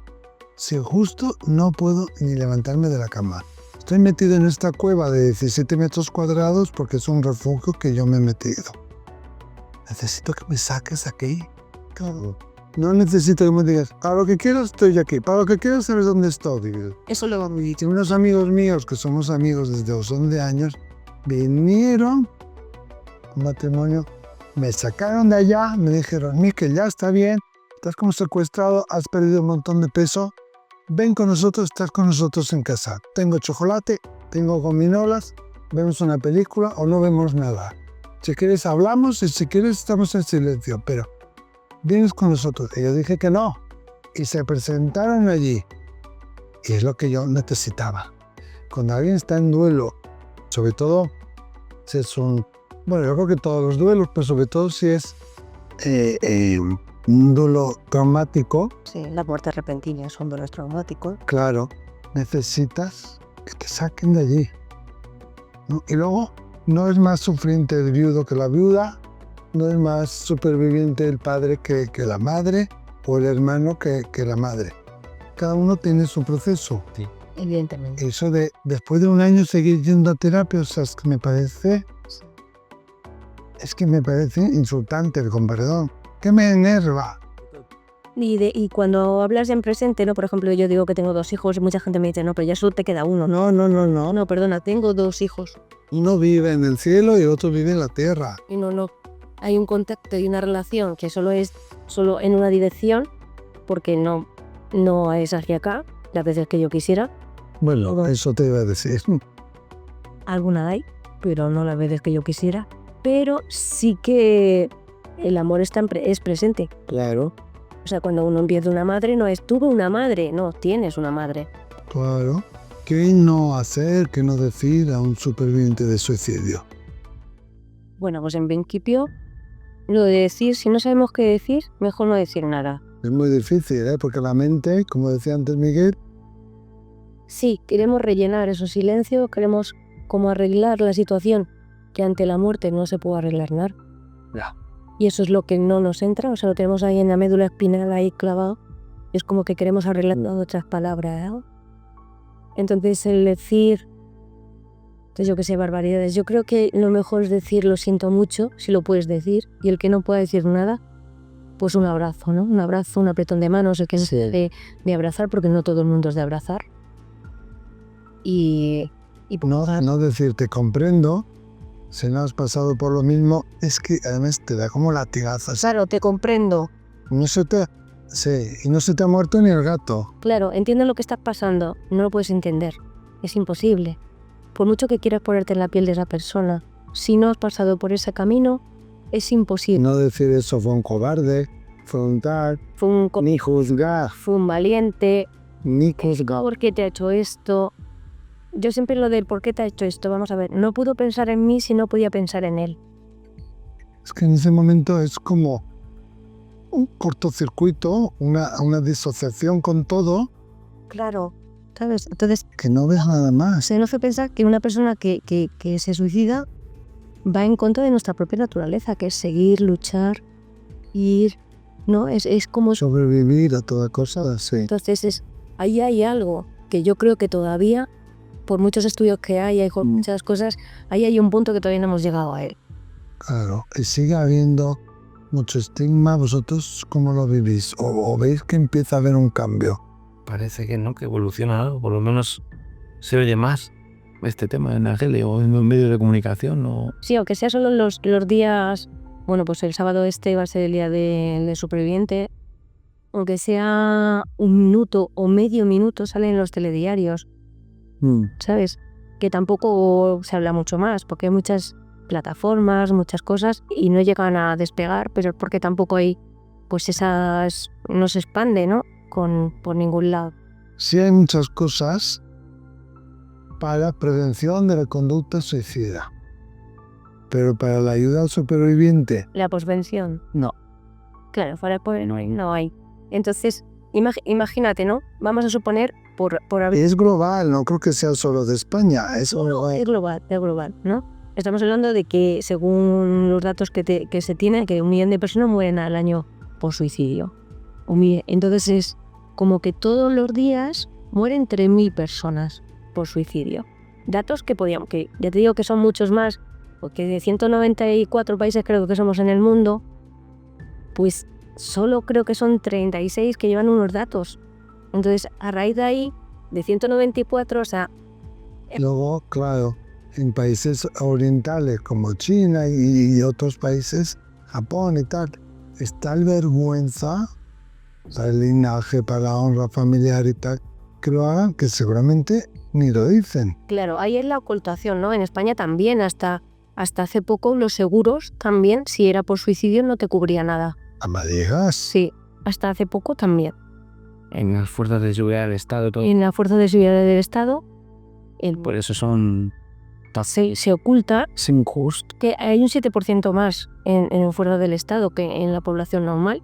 Si justo no puedo ni levantarme de la cama. Estoy metido en esta cueva de 17 metros cuadrados porque es un refugio que yo me he metido. Necesito que me saques aquí. Claro. No necesito que me digas, para lo que quieras estoy aquí, para lo que quieras sabes dónde estoy. Eso lo van a decir. Unos amigos míos, que somos amigos desde los 11 años, vinieron un matrimonio, me sacaron de allá, me dijeron, Miquel, ya está bien, estás como secuestrado, has perdido un montón de peso, ven con nosotros, estás con nosotros en casa. Tengo chocolate, tengo gominolas, vemos una película o no vemos nada. Si quieres hablamos y si quieres estamos en silencio, pero vienes con nosotros. Y yo dije que no, y se presentaron allí. Y es lo que yo necesitaba. Cuando alguien está en duelo, sobre todo si es bueno, yo creo que todos los duelos, pero sobre todo si es un duelo traumático. Sí, las muertes repentinas son duelos traumáticos. Claro, necesitas que te saquen de allí, ¿no? Y luego, no es más sufriente el viudo que la viuda, no es más superviviente el padre que la madre, o el hermano que la madre. Cada uno tiene su proceso. Sí. Evidentemente. Eso de después de 1 año seguir yendo a terapia, o sea, es que me parece es que me parece insultante, con perdón, que me enerva. Y cuando hablas en presente, ¿no? Por ejemplo, yo digo que tengo 2 hijos y mucha gente me dice, no, pero ya solo te queda uno. No, perdona, tengo 2 hijos. Uno vive en el cielo y el otro vive en la tierra. Y no. Hay un contacto y una relación que solo es en una dirección, porque no es hacia acá, las veces que yo quisiera. Bueno, eso te iba a decir. Alguna hay, pero no las veces que yo quisiera. Pero sí que el amor es presente. Claro. O sea, cuando uno pierde una madre, no es tuve una madre, no, tienes una madre. Claro. ¿Qué no hacer, qué no decir a un superviviente de suicidio? Bueno, pues en principio, lo de decir, si no sabemos qué decir, mejor no decir nada. Es muy difícil, porque la mente, como decía antes Miguel... Sí, queremos rellenar esos silencios, queremos como arreglar la situación que ante la muerte no se puede arreglar nada. Ya. Y eso es lo que no nos entra, o sea, lo tenemos ahí en la médula espinal ahí clavado. Es como que queremos arreglar con otras palabras, ¿no? Entonces el decir, pues yo que sé, barbaridades. Yo creo que lo mejor es decir lo siento mucho, si lo puedes decir, y el que no pueda decir nada, pues un abrazo, ¿no? Un abrazo, un apretón de manos, el que no sea de abrazar, porque no todo el mundo es de abrazar. Y no decir te comprendo, si no has pasado por lo mismo, es que además te da como latigazos. Claro, te comprendo. Y no se te ha muerto ni el gato. Claro, entiendo lo que está pasando, no lo puedes entender, es imposible. Por mucho que quieras ponerte en la piel de esa persona, si no has pasado por ese camino, es imposible. No decir eso fue un cobarde, fue un tal, ni juzgar. Fue un valiente, ni juzgar. ¿Por qué te ha hecho esto? Yo siempre lo del por qué te ha hecho esto, vamos a ver, no pudo pensar en mí si no podía pensar en él. Es que en ese momento es como un cortocircuito, una disociación con todo. Claro, ¿sabes? Entonces, que no ves nada más. Se nos hace pensar que una persona que se suicida va en contra de nuestra propia naturaleza, que es seguir, luchar, ir, ¿no? Es como... sobrevivir a toda cosa, sí. Entonces, ahí hay algo que yo creo que todavía, por muchos estudios que hay muchas cosas, ahí hay un punto que todavía no hemos llegado a él. Claro, y sigue habiendo mucho estigma. ¿Vosotros cómo lo vivís? ¿O veis que empieza a haber un cambio? Parece que no, que evoluciona algo, por lo menos se oye más este tema en la tele o en los medios de comunicación. Sí, aunque sea solo los días, bueno, pues el sábado va a ser el día del superviviente, aunque sea un minuto o medio minuto salen en los telediarios, ¿sabes? Que tampoco se habla mucho más, porque hay muchas plataformas, muchas cosas, y no llegan a despegar, pero es porque tampoco hay, pues no se expande, ¿no? Por ningún lado. Sí hay muchas cosas para prevención de la conducta suicida, pero para la ayuda al superviviente... La posvención. No. Claro, no hay. Entonces, imagínate, ¿no? Vamos a suponer Es global, no creo que sea solo de España. Es global, ¿no? Estamos hablando de que, según los datos que se tienen, que 1 millón de personas mueren al año por suicidio. Entonces es como que todos los días mueren 3.000 personas por suicidio. Datos que ya te digo que son muchos más, porque de 194 países creo que somos en el mundo, pues solo creo que son 36 que llevan unos datos. Entonces, a raíz de ahí, de 194, o sea... Luego, claro, en países orientales como China y otros países, Japón y tal, está el vergüenza, para el linaje, para la honra familiar y tal, que lo hagan, que seguramente ni lo dicen. Claro, ahí es la ocultación, ¿no? En España también, hasta hace poco, los seguros también, si era por suicidio, no te cubría nada. ¿Me digas? Sí, hasta hace poco también. En las fuerzas de seguridad del Estado, todo. En las fuerzas de seguridad del Estado. Por eso son... Se oculta. Es injusto. Que hay un 7% más en fuerzas del Estado que en la población normal.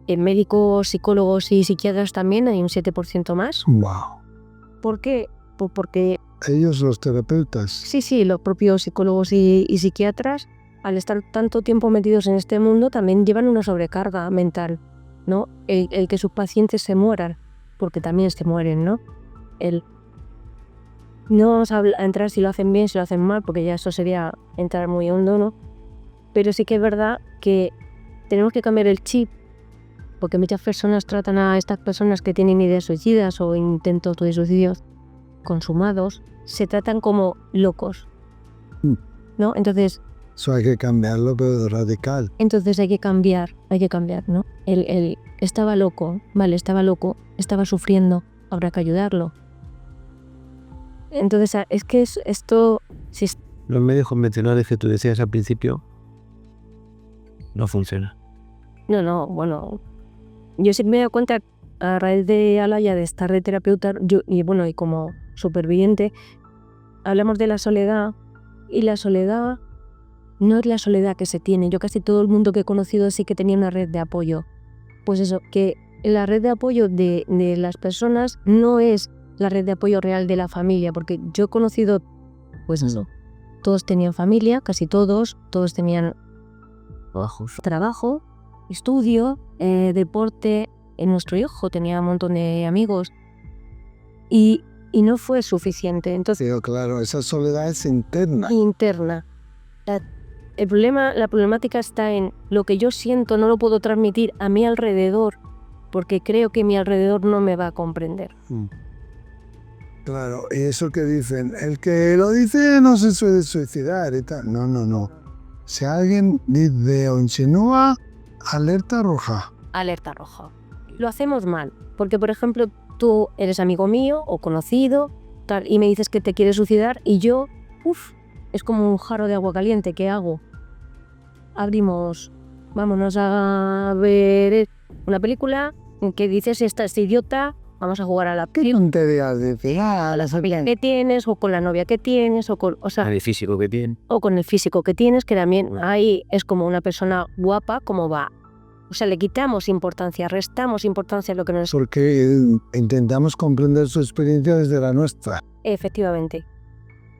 En médicos, psicólogos y psiquiatras también hay un 7% más. Wow. ¿Por qué? Pues porque... Ellos, los terapeutas. Sí, los propios psicólogos y psiquiatras, al estar tanto tiempo metidos en este mundo, también llevan una sobrecarga mental, ¿no? El que sus pacientes se mueran, porque también se mueren, ¿no? No vamos a entrar si lo hacen bien, si lo hacen mal, porque ya eso sería entrar muy hondo, ¿no? Pero sí que es verdad que tenemos que cambiar el chip, porque muchas personas tratan a estas personas que tienen ideas suicidas o intentos de suicidios consumados, se tratan como locos, ¿no? Entonces Eso hay que cambiarlo, pero radical. Entonces hay que cambiar, ¿no? Estaba loco, vale, estaba loco, estaba sufriendo, habrá que ayudarlo. Entonces es que esto... Los medios convencionales que tú decías al principio no funcionan. No, bueno, yo sí me he dado cuenta a raíz de Alaya, de estar de terapeuta, y como superviviente, hablamos de la soledad, y la soledad no es la soledad que se tiene. Yo casi todo el mundo que he conocido sí que tenía una red de apoyo. Pues eso, que la red de apoyo de las personas no es la red de apoyo real de la familia, porque yo he conocido, pues eso, todos tenían familia, casi todos tenían trabajo, estudio, deporte. Nuestro hijo tenía un montón de amigos y no fue suficiente. Entonces, Pero claro, esa soledad es interna. La problemática está en lo que yo siento, no lo puedo transmitir a mi alrededor porque creo que mi alrededor no me va a comprender. Claro, y eso que dicen, el que lo dice no se suele suicidar y tal. No. Si alguien dice o insinúa, alerta roja. Alerta roja. Lo hacemos mal, porque por ejemplo tú eres amigo mío o conocido tal, y me dices que te quieres suicidar y yo, es como un jarro de agua caliente. ¿Qué hago? Abrimos, vámonos a ver una película que dices, esta es idiota, vamos a jugar a la ¿Qué tonterías decir? a las amigas que tienes, o con la novia que tienes, o sea, el físico que tiene. O con el físico que tienes, que también ahí es como una persona guapa, como va. O sea, le quitamos importancia, restamos importancia a lo que nos... Porque intentamos comprender su experiencia desde la nuestra. Efectivamente.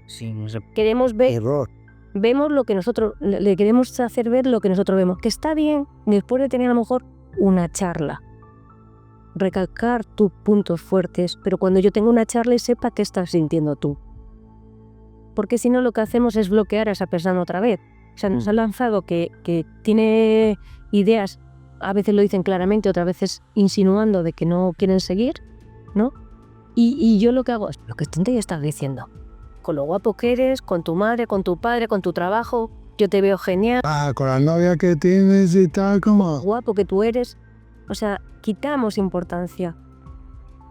Sí, no sé. Queremos ver... Error. Vemos lo que nosotros... Le queremos hacer ver lo que nosotros vemos. Que está bien, después de tener a lo mejor una charla. Recalcar tus puntos fuertes, pero cuando yo tengo una charla y sepa qué estás sintiendo tú. Porque si no, lo que hacemos es bloquear a esa persona otra vez. O sea, nos han lanzado que tiene ideas, a veces lo dicen claramente, otras veces insinuando de que no quieren seguir, ¿no? Y yo lo que hago es, lo que tontería estás diciendo. Con lo guapo que eres, con tu madre, con tu padre, con tu trabajo, yo te veo genial. Con la novia que tienes y tal, como... Guapo que tú eres. O sea, quitamos importancia.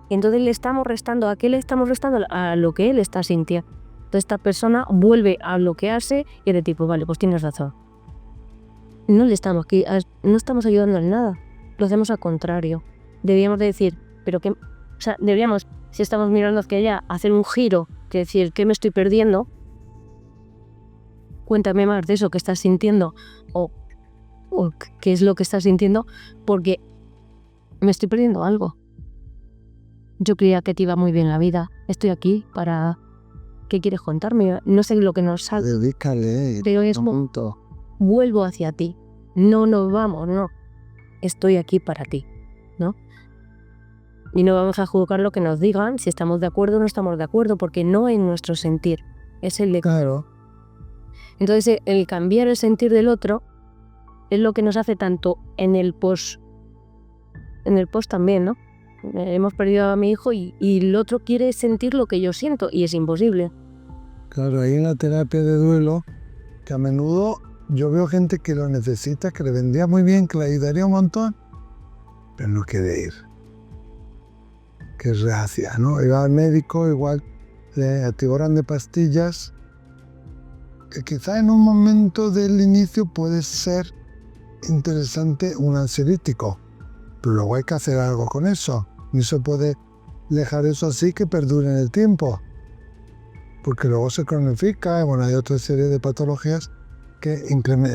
Y entonces le estamos restando, ¿a qué le estamos restando? A lo que él está sintiendo. Entonces esta persona vuelve a bloquearse y es de tipo, vale, pues tienes razón. No estamos ayudando en nada. Lo hacemos al contrario. Deberíamos de decir, deberíamos, si estamos mirando hacia allá, hacer un giro, que decir, ¿qué me estoy perdiendo? Cuéntame más de eso que estás sintiendo o qué es lo que estás sintiendo, porque me estoy perdiendo algo. Yo creía que te iba muy bien la vida. Estoy aquí para... ¿Qué quieres contarme? No sé lo que nos sale. Dedícale. Pero es punto. Vuelvo hacia ti. No nos vamos, no. Estoy aquí para ti, ¿no? Y no vamos a juzgar lo que nos digan, si estamos de acuerdo o no estamos de acuerdo, porque no es nuestro sentir, es el de... Claro. Entonces, el cambiar el sentir del otro es lo que nos hace tanto en el post también, ¿no? Hemos perdido a mi hijo y el otro quiere sentir lo que yo siento y es imposible. Claro, ahí en la terapia de duelo, que a menudo yo veo gente que lo necesita, que le vendría muy bien, que le ayudaría un montón, pero no quiere ir. Que es reacia, ¿no? Iba al médico, igual le atiborran de pastillas, que quizá en un momento del inicio puede ser interesante un ansiolítico, pero luego hay que hacer algo con eso. No se puede dejar eso así que perdure en el tiempo, porque luego se cronifica, bueno, hay otra serie de patologías que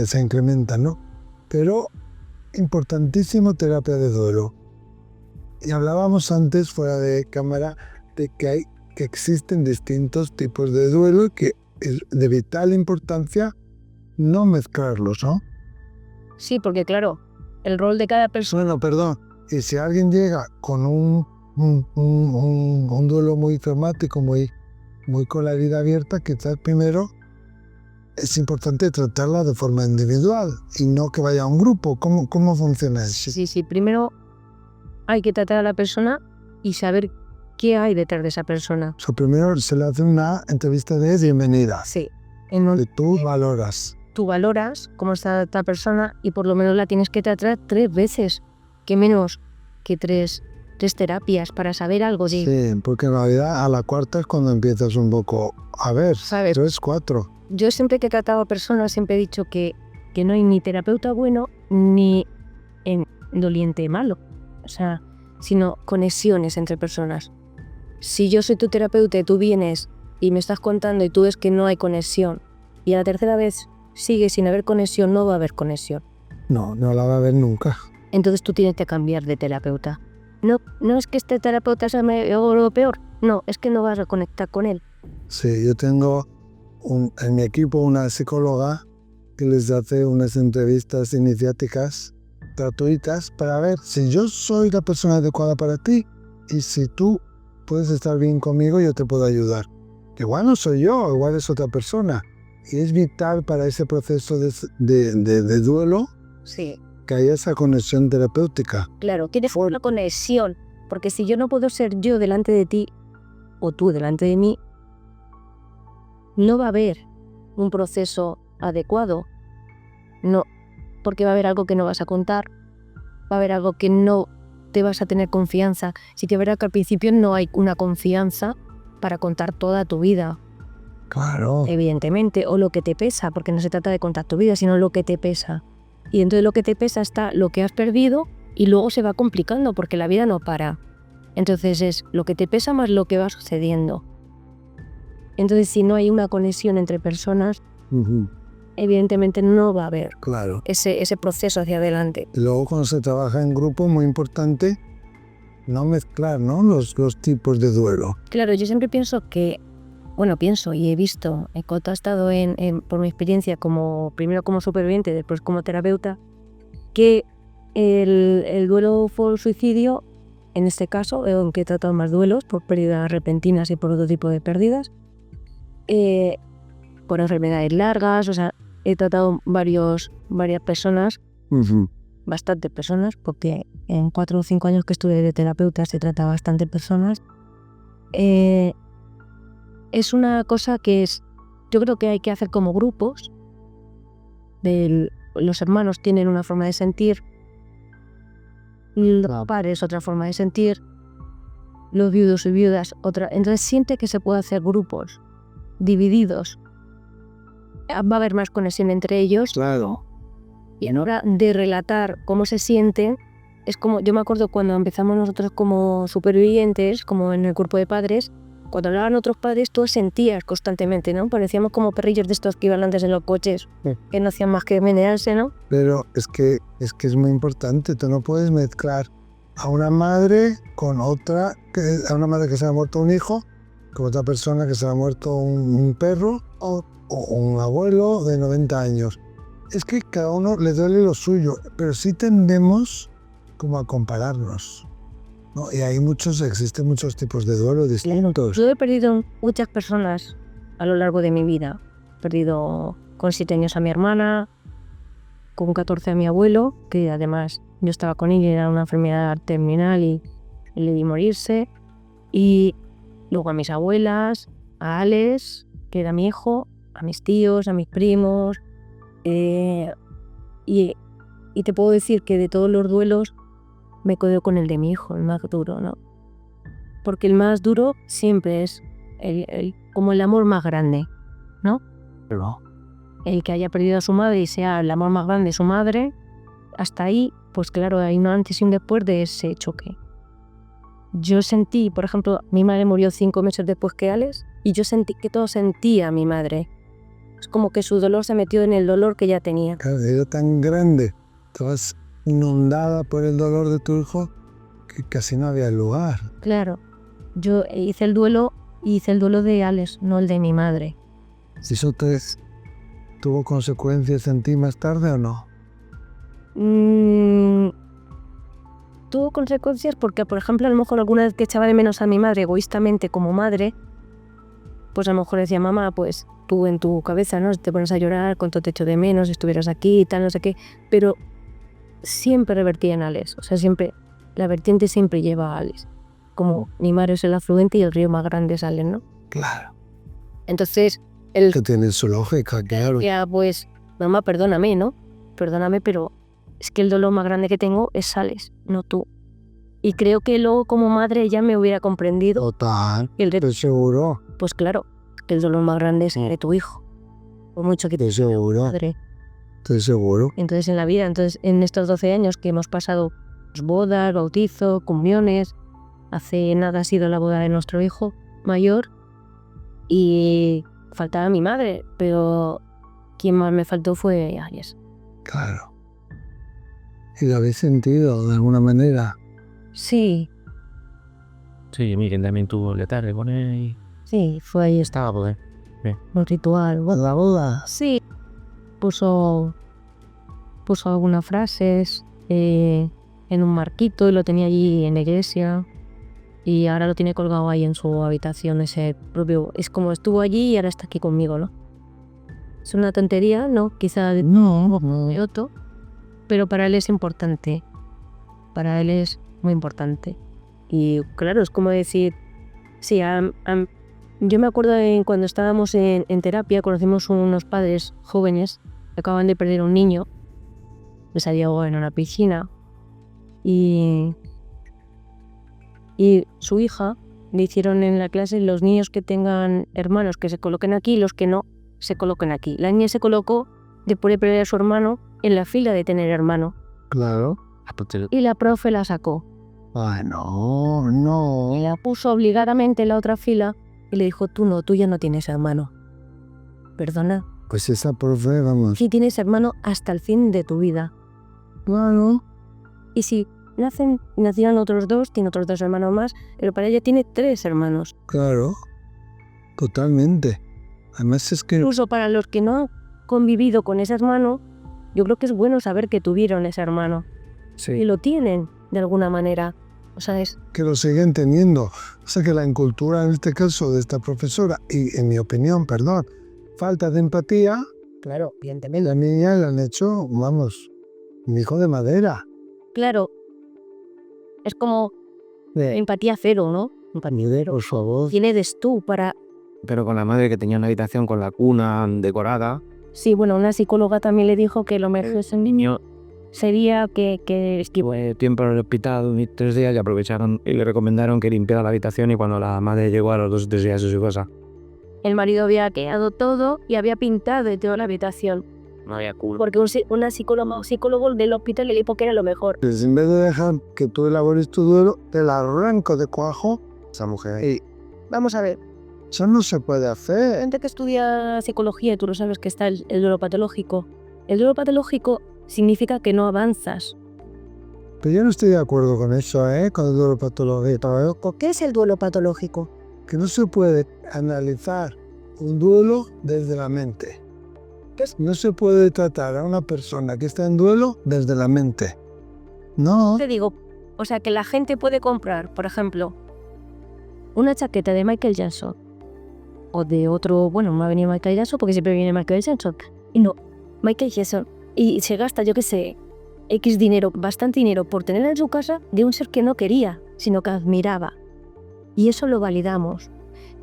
se incrementan, ¿no? Pero importantísimo terapia de duelo. Y hablábamos antes, fuera de cámara, de que existen distintos tipos de duelo y que es de vital importancia no mezclarlos, ¿no? Sí, porque claro, el rol de cada persona... Bueno, perdón. Y si alguien llega con un duelo muy traumático, muy con la herida abierta, quizás primero es importante tratarla de forma individual y no que vaya a un grupo. ¿Cómo funciona eso? Sí. Primero hay que tratar a la persona y saber qué hay detrás de esa persona. Primero se le hace una entrevista de bienvenida. Sí. Que tú valoras. Tú valoras cómo está esta persona y por lo menos la tienes que tratar 3 veces. Que menos que 3 terapias para saber algo de... Sí, porque en realidad a la cuarta es cuando empiezas un poco a ver, ¿sabes? 3, 4. Yo siempre que he tratado a personas siempre he dicho que no hay ni terapeuta bueno ni doliente malo, o sea, sino conexiones entre personas. Si yo soy tu terapeuta y tú vienes y me estás contando y tú ves que no hay conexión y a la tercera vez sigue sin haber conexión, no va a haber conexión. No la va a haber nunca. Entonces tú tienes que cambiar de terapeuta. No es que este terapeuta sea lo peor, no, es que no vas a conectar con él. Sí, yo tengo en mi equipo una psicóloga que les hace unas entrevistas iniciáticas gratuitas para ver si yo soy la persona adecuada para ti y si tú puedes estar bien conmigo, yo te puedo ayudar. Igual no soy yo, igual es otra persona. Y es vital para ese proceso de duelo. Sí. Que haya esa conexión terapéutica. Claro, tienes una conexión, porque si yo no puedo ser yo delante de ti o tú delante de mí, no va a haber un proceso adecuado. No, porque va a haber algo que no vas a contar, va a haber algo que no te vas a tener confianza. Si te verás que al principio no hay una confianza para contar toda tu vida. Claro. Evidentemente, o lo que te pesa, porque no se trata de contar tu vida, sino lo que te pesa. Y entonces lo que te pesa está lo que has perdido y luego se va complicando porque la vida no para. Entonces es lo que te pesa más lo que va sucediendo. Entonces si no hay una conexión entre personas, evidentemente no va a haber ese proceso hacia adelante. Y luego cuando se trabaja en grupo, muy importante no mezclar, ¿no? los tipos de duelo. Claro, yo siempre pienso y he visto, he contrastado por mi experiencia primero como superviviente, después como terapeuta, que el duelo por suicidio, en este caso, aunque he tratado más duelos por pérdidas repentinas y por otro tipo de pérdidas, por enfermedades largas, o sea, he tratado varias personas, bastantes personas, porque en 4 o 5 años que estuve de terapeuta se trata bastantes personas. Es una cosa que yo creo que hay que hacer como grupos. Los hermanos tienen una forma de sentir, los padres otra forma de sentir, los viudos y viudas otra. Entonces siente que se puede hacer grupos divididos. Va a haber más conexión entre ellos. Claro. Y a la hora de relatar cómo se sienten, es como, yo me acuerdo cuando empezamos nosotros como supervivientes, como en el grupo de padres, cuando hablaban otros padres, tú sentías constantemente, ¿no? Parecíamos como perrillos de estos que iban antes en los coches, que no hacían más que menearse, ¿no? Pero es que es muy importante, tú no puedes mezclar a una madre con otra, a una madre que se ha muerto un hijo, con otra persona que se ha muerto un perro o un abuelo de 90 años. Es que cada uno le duele lo suyo, pero sí tendemos como a compararnos. ¿No? Y existen muchos tipos de duelo distintos. Yo he perdido muchas personas a lo largo de mi vida. He perdido con 7 años a mi hermana, con 14 a mi abuelo, que además yo estaba con él y era una enfermedad terminal y le di morirse. Y luego a mis abuelas, a Alex, que era mi hijo, a mis tíos, a mis primos. Y te puedo decir que de todos los duelos me quedo con el de mi hijo, el más duro, ¿no? Porque el más duro siempre es como el amor más grande, ¿no? Pero el que haya perdido a su madre y sea el amor más grande de su madre, hasta ahí, pues claro, hay un antes y un después de ese choque. Yo sentí, por ejemplo, mi madre murió 5 meses después que Alex, y yo sentí que todo sentía a mi madre. Es como que su dolor se metió en el dolor que ya tenía. Claro, era tan grande, estabas inundada por el dolor de tu hijo que casi no había lugar. Claro, yo hice el duelo de Alex, no el de mi madre. ¿Eso tuvo consecuencias en ti más tarde o no? Tuvo consecuencias porque, por ejemplo, a lo mejor alguna vez que echaba de menos a mi madre egoístamente como madre, pues a lo mejor decía, mamá, pues tú en tu cabeza, ¿no? Te pones a llorar, cuánto te echo de menos, estuvieras aquí y tal, no sé qué, pero siempre revertía en Alex, o sea, siempre, la vertiente siempre lleva a Alex. Como mi mar es el afluente y el río más grande es Alex, ¿no? Claro. Entonces, el Que tiene su lógica, claro. ya, pues, mamá, perdóname, ¿no? Perdóname, pero es que el dolor más grande que tengo es Alex, no tú. Y creo que luego como madre ya me hubiera comprendido. Total, El de, estoy seguro. pues claro, que el dolor más grande es el de tu hijo. Por mucho que te Estoy seguro. madre. Estoy seguro. Entonces en la vida, entonces en estos 12 años que hemos pasado bodas, bautizo, comuniones, hace nada ha sido la boda de nuestro hijo mayor y faltaba mi madre, pero quien más me faltó fue Alex. Claro. ¿Y lo habéis sentido de alguna manera? Sí, Sí, Miguel también tuvo que tarde con él y sí, fue ahí estaba pues. un ritual. Bueno, La boda. sí, puso algunas frases en un marquito y lo tenía allí en la iglesia y ahora lo tiene colgado ahí en su habitación, ese propio, es como estuvo allí y ahora está aquí conmigo, ¿no? Es una tontería, ¿no? Quizá de otro, pero para él es importante, para él es muy importante. Y claro, es como decir, sí, yo me acuerdo cuando estábamos en terapia, conocimos unos padres jóvenes que acaban de perder un niño, les había ahogado en una piscina y su hija le hicieron en la clase los niños que tengan hermanos que se coloquen aquí y los que no se coloquen aquí. La niña se colocó después de perder a su hermano en la fila de tener hermano. Claro. Y la profe la sacó. Ay, no. Y la puso obligadamente en la otra fila y le dijo, tú ya no tienes hermano. Perdona. Pues esa profe, vamos. Sí tienes hermano hasta el fin de tu vida. Claro. Y si nacieron otros dos, tiene otros 2 hermanos más, pero para ella tiene 3 hermanos. Claro. Totalmente. Además es que... Incluso para los que no han convivido con ese hermano, yo creo que es bueno saber que tuvieron ese hermano. Sí. Y lo tienen, de alguna manera. O sea, es... que lo siguen teniendo. O sea que la incultura en este caso de esta profesora, y en mi opinión, falta de empatía, Claro, evidentemente. la niña le han hecho, vamos, un hijo de madera. Claro. Es como empatía cero, ¿no? Empatía. Por favor. ¿Quién eres tú para...? Pero con la madre que tenía una habitación con la cuna decorada. Sí, bueno, una psicóloga también le dijo que lo mejor es el niño sería que Fue tiempo en el hospital, 3 días, y aprovecharon y le recomendaron que limpiara la habitación y cuando la madre llegó a los 2 o 3 días de su casa. el marido había quedado todo y había pintado de toda la habitación. No había culo. Porque una psicólogo del hospital le dijo que era lo mejor. Pues en vez de dejar que tú elabores tu duelo, te la arranco de cuajo esa mujer. Y Vamos a ver, eso no se puede hacer. gente que estudia psicología, tú lo sabes que está el duelo patológico. El duelo patológico significa que no avanzas. Pero yo no estoy de acuerdo con eso, con el duelo patológico. ¿Qué es el duelo patológico? Que no se puede analizar un duelo desde la mente. No se puede tratar a una persona que está en duelo desde la mente. No. Te digo, o sea, que la gente puede comprar, por ejemplo, una chaqueta de Michael Jackson o de otro, bueno, no ha venido Michael Jackson porque siempre viene Michael Jackson, y no, Michael Jackson, y se gasta, yo qué sé, X dinero, bastante dinero por tenerla en su casa de un ser que no quería, sino que admiraba. Y eso lo validamos.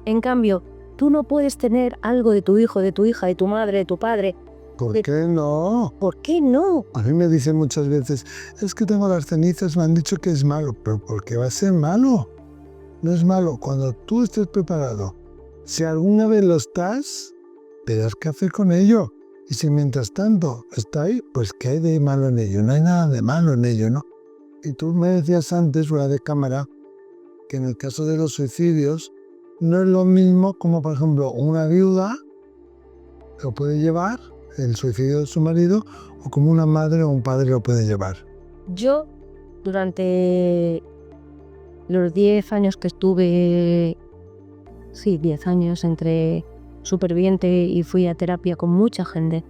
En cambio, tú no puedes tener algo de tu hijo, de tu hija, de tu madre, de tu padre. ¿Por qué no? ¿Por qué no? A mí me dicen muchas veces, es que tengo las cenizas, me han dicho que es malo. ¿Pero por qué va a ser malo? No es malo. Cuando tú estés preparado, si alguna vez lo estás, verás qué hacer con ello. Y si mientras tanto está ahí, pues ¿qué hay de malo en ello? No hay nada de malo en ello, ¿no? Y tú me decías antes, fuera de cámara, que en el caso de los suicidios no es lo mismo como, por ejemplo, una viuda lo puede llevar, el suicidio de su marido, o como una madre o un padre lo puede llevar. Yo, durante los 10 años que estuve, 10 años entre superviviente y fui a terapia con mucha gente,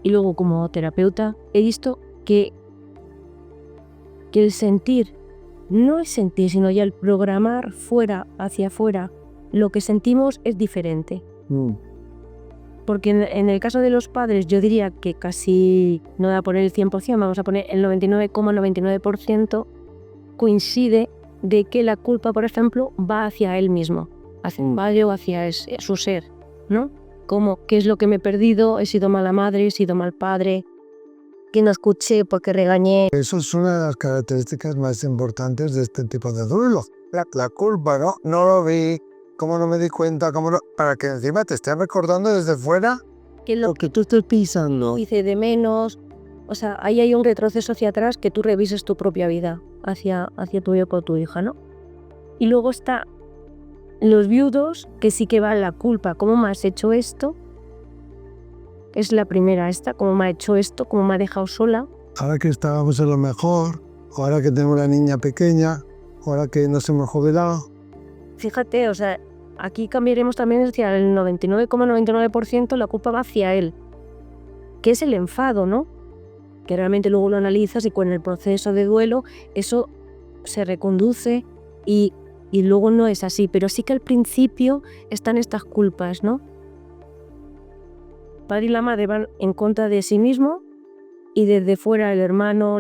y luego como terapeuta, he visto que el sentir, no es sentir, sino ya el programar fuera, hacia afuera, lo que sentimos es diferente. Porque en el caso de los padres yo diría que casi, no voy a poner el 100%, vamos a poner el 99,99% coincide de que la culpa, por ejemplo, va hacia él mismo, hacia el padre o hacia su ser, ¿no? Como, ¿qué es lo que me he perdido? He sido mala madre, he sido mal padre, que no escuché porque regañé. Eso es una de las características más importantes de este tipo de duelo. La culpa, ¿no? No lo vi, cómo no me di cuenta, para que encima te estés recordando desde fuera Que lo que tú estás pisando. hice de menos. O sea, ahí hay un retroceso hacia atrás que tú revises tu propia vida hacia tu hijo o tu hija, ¿no? Y luego está los viudos, que sí que va la culpa. ¿Cómo me has hecho esto? Es la primera esta, ¿cómo me ha hecho esto? ¿Cómo me ha dejado sola? Ahora que estábamos en lo mejor, ahora que tengo una niña pequeña, ahora que nos hemos jubilado. Fíjate, o sea, aquí cambiaremos también hacia el 99,99% la culpa va hacia él, que es el enfado, ¿no? Que realmente luego lo analizas y con el proceso de duelo eso se reconduce y luego no es así, pero sí que al principio están estas culpas, ¿no? El padre y la madre van en contra de sí mismo y desde fuera el hermano,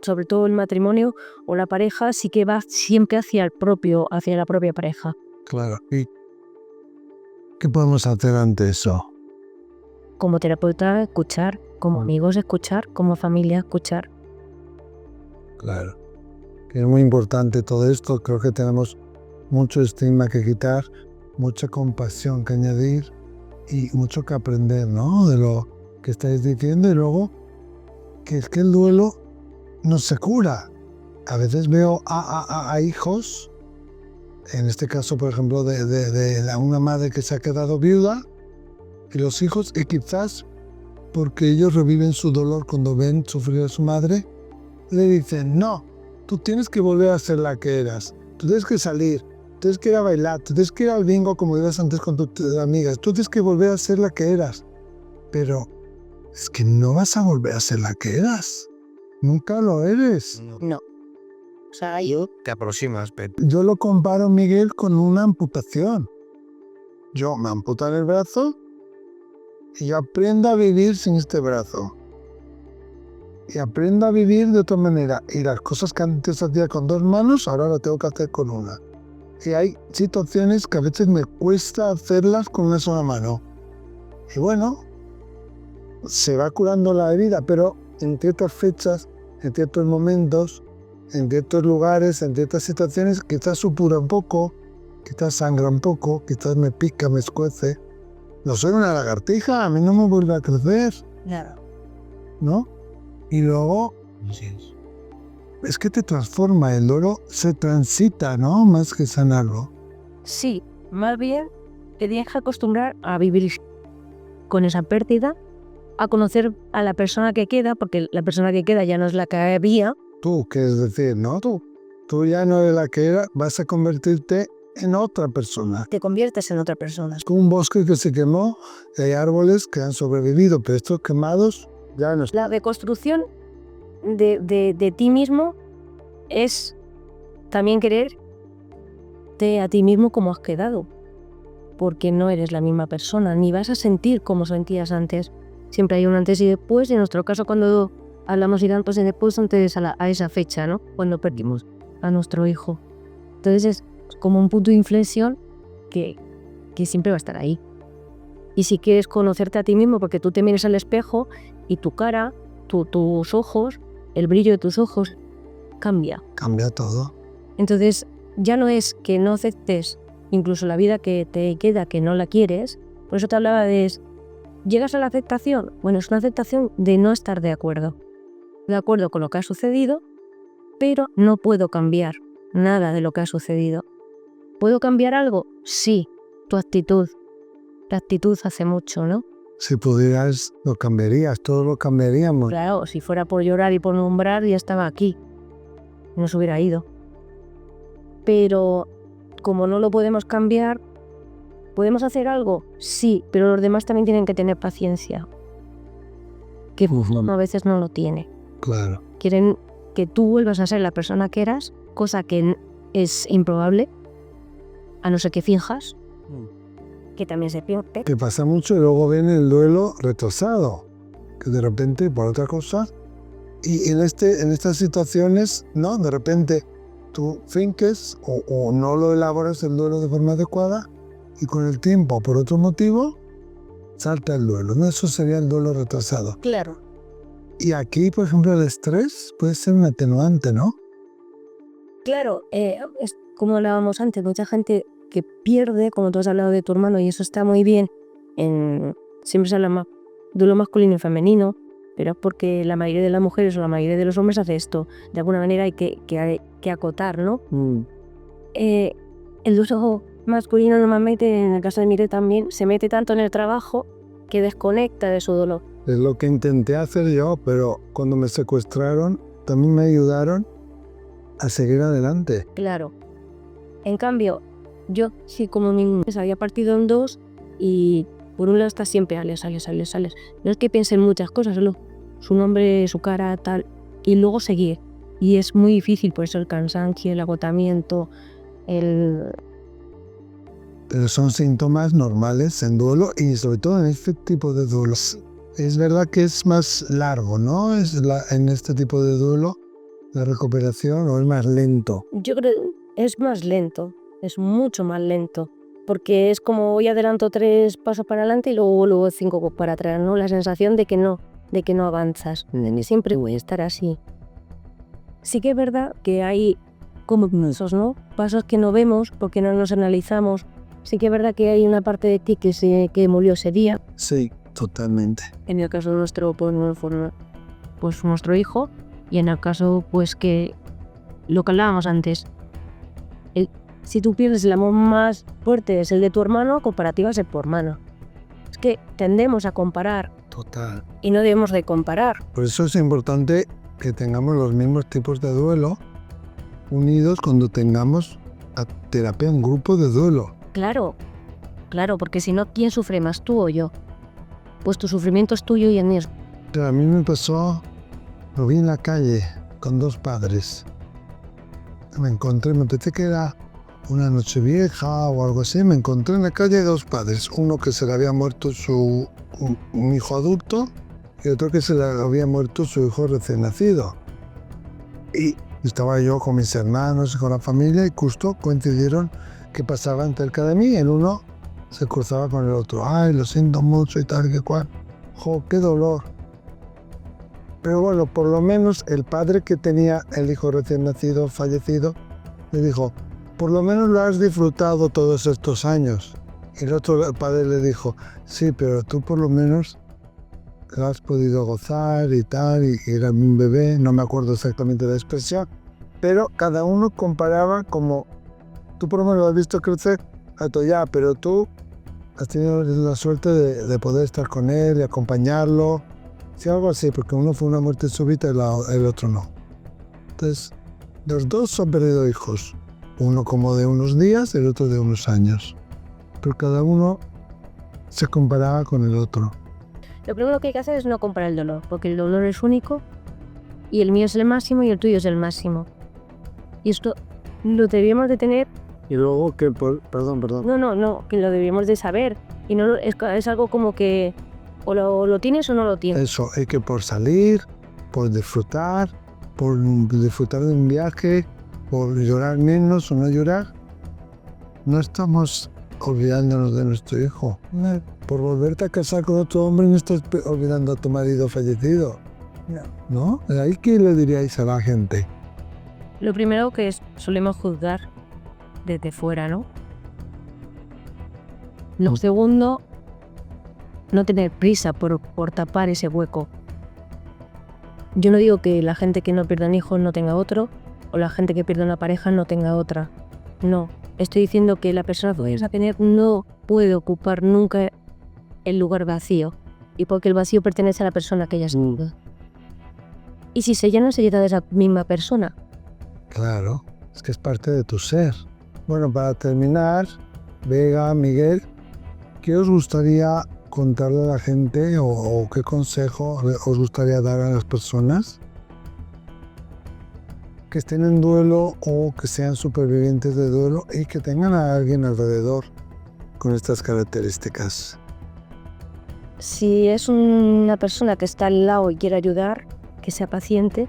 sobre todo el matrimonio o la pareja, sí que va siempre hacia la propia pareja. Claro. ¿Y qué podemos hacer ante eso? Como terapeuta, escuchar, como amigos, escuchar, como familia, escuchar. Claro. Que es muy importante todo esto. Creo que tenemos mucho estigma que quitar, mucha compasión que añadir y mucho que aprender, ¿no? De lo que estáis diciendo. Y luego, que es que el duelo no se cura. A veces veo a hijos, en este caso, por ejemplo, de una madre que se ha quedado viuda, y los hijos, y quizás porque ellos reviven su dolor cuando ven sufrir a su madre, le dicen, no, tú tienes que volver a ser la que eras, tú tienes que salir, tú tienes que ir a bailar, tú tienes que ir al bingo como ibas antes con tus amigas, tú tienes que volver a ser la que eras. Pero es que no vas a volver a ser la que eras. Nunca lo eres. No. O sea, yo... Te aproximas, pero... Yo lo comparo, Miguel, con una amputación. Yo me amputan el brazo y yo aprendo a vivir sin este brazo. Y aprendo a vivir de otra manera. Y las cosas que antes hacía con dos manos, ahora lo tengo que hacer con una. Y hay situaciones que a veces me cuesta hacerlas con una sola mano. Y bueno, se va curando la herida, pero en ciertas fechas, en ciertos momentos, en ciertos lugares, en ciertas situaciones, quizás supura un poco, quizás sangra un poco, quizás me pica, me escuece. No soy una lagartija, a mí no me vuelve a crecer. Claro. ¿No? Y luego, es que te transforma, el dolor se transita, ¿no? Más que sanarlo. Sí, más bien te tienes que acostumbrar a vivir con esa pérdida, a conocer a la persona que queda, porque la persona que queda ya no es la que había. Tú, que es decir, ¿no? Tú ya no eres la que era, vas a convertirte en otra persona. Te conviertes en otra persona. Es como un bosque que se quemó, y hay árboles que han sobrevivido, pero estos quemados ya no. La reconstrucción de ti mismo es también quererte a ti mismo como has quedado, porque no eres la misma persona, ni vas a sentir como sentías antes. Siempre hay un antes y después, y en nuestro caso cuando hablamos de antes y después, antes a esa fecha, ¿no? Cuando perdimos a nuestro hijo. Entonces es como un punto de inflexión que siempre va a estar ahí. Y si quieres conocerte a ti mismo, porque tú te mires al espejo y tu cara, tus ojos, el brillo de tus ojos cambia. Cambia todo. Entonces ya no es que no aceptes incluso la vida que te queda, que no la quieres. Por eso te hablaba de... ¿Llegas a la aceptación? Bueno, es una aceptación de no estar de acuerdo con lo que ha sucedido, pero no puedo cambiar nada de lo que ha sucedido. ¿Puedo cambiar algo? Sí, tu actitud. La actitud hace mucho, ¿no? Si pudieras, lo cambiarías, todo lo cambiaríamos. Claro, si fuera por llorar y por nombrar, ya estaba aquí. No se hubiera ido. Pero como no lo podemos cambiar, ¿podemos hacer algo? Sí, pero los demás también tienen que tener paciencia. Que a veces no lo tiene. Claro. Quieren que tú vuelvas a ser la persona que eras, cosa que es improbable. a no ser que finjas, que también se pierde. Que pasa mucho y luego viene el duelo retrasado, que de repente por otra cosa. Y en estas situaciones, ¿no? De repente tú finques o no lo elaboras el duelo de forma adecuada y con el tiempo, por otro motivo, salta el duelo, ¿no? Eso sería el duelo retrasado. Claro. Y aquí, por ejemplo, el estrés puede ser un atenuante, ¿no? Claro, es como hablábamos antes, mucha gente que pierde, como tú has hablado de tu hermano, y eso está muy bien, siempre se habla duelo masculino y femenino, pero es porque la mayoría de las mujeres o la mayoría de los hombres hace esto. De alguna manera hay que acotar, ¿no? El duelo masculino normalmente, en el caso de Mire también, se mete tanto en el trabajo que desconecta de su dolor. Es lo que intenté hacer yo, pero cuando me secuestraron también me ayudaron a seguir adelante. Claro. En cambio, yo sí, como mi se había partido en dos y por un lado está siempre Alex. No es que piense en muchas cosas, solo su nombre, su cara, tal, y luego seguir. Y es muy difícil, por eso el cansancio, el agotamiento, Pero son síntomas normales en duelo y sobre todo en este tipo de duelos. Es verdad que es más largo, ¿no? En este tipo de duelo, la recuperación, ¿o es más lento? Yo creo que es más lento, es mucho más lento. Porque es como hoy adelanto 3 pasos para adelante y luego 5 para atrás, ¿no? La sensación de que no avanzas. Ni siempre voy a estar así. Sí que es verdad que hay como pasos, ¿no? Pasos que no vemos porque no nos analizamos. Sí que es verdad que hay una parte de ti que murió ese día. Sí, totalmente. En el caso nuestro, pues nuestro hijo. Y en el caso, pues que lo que hablábamos antes. Si tú pierdes el amor más fuerte es el de tu hermano, comparativa es el tu hermano. Es que tendemos a comparar. Total. Y no debemos de comparar. Por eso es importante que tengamos los mismos tipos de duelo unidos cuando tengamos a terapia en grupo de duelo. Claro, porque si no, ¿quién sufre más, tú o yo? Pues tu sufrimiento es tuyo y el mío. A mí me pasó, lo vi en la calle con 2 padres. Me pensé que era una noche vieja o algo así, me encontré en la calle 2 padres, uno que se le había muerto un hijo adulto y otro que se le había muerto su hijo recién nacido. Y estaba yo con mis hermanos y con la familia y justo coincidieron que pasaban cerca de mí, el uno se cruzaba con el otro, ay, lo siento mucho y tal, que cual, jo, qué dolor. Pero bueno, por lo menos el padre que tenía el hijo recién nacido, fallecido, le dijo, por lo menos lo has disfrutado todos estos años. Y el otro padre le dijo, sí, pero tú por lo menos lo has podido gozar y tal, y era un bebé, no me acuerdo exactamente de la expresión, pero cada uno comparaba como, tú por lo menos lo has visto crecer, ya, pero tú has tenido la suerte de poder estar con él y acompañarlo, sí, algo así, porque uno fue una muerte súbita y el otro no. Entonces, los dos han perdido hijos. Uno como de unos días, el otro de unos años. Pero cada uno se comparaba con el otro. Lo primero que hay que hacer es no comparar el dolor, porque el dolor es único y el mío es el máximo y el tuyo es el máximo. Y esto lo debíamos de tener. Y luego que, perdón. No, que lo debíamos de saber. Y no es algo como que o lo tienes o no lo tienes. Eso, hay que por salir, por disfrutar de un viaje, por llorar menos o no llorar, no estamos olvidándonos de nuestro hijo. Por volverte a casar con otro hombre no estás olvidando a tu marido fallecido. ¿No? ¿Ahí qué le diríais a la gente? Lo primero que solemos juzgar desde fuera, ¿no? Lo segundo, no tener prisa por tapar ese hueco. Yo no digo que la gente que no pierda un hijo no tenga otro, o la gente que pierde una pareja no tenga otra. No, estoy diciendo que la persona que vas a tener no puede ocupar nunca el lugar vacío, y porque el vacío pertenece a la persona que ella es. Y si se llena, se llena de esa misma persona. Claro, es que es parte de tu ser. Bueno, para terminar, Vega, Miguel, ¿qué os gustaría contarle a la gente o qué consejo os gustaría dar a las personas? que estén en duelo o que sean supervivientes de duelo y que tengan a alguien alrededor con estas características. Si es una persona que está al lado y quiere ayudar, que sea paciente,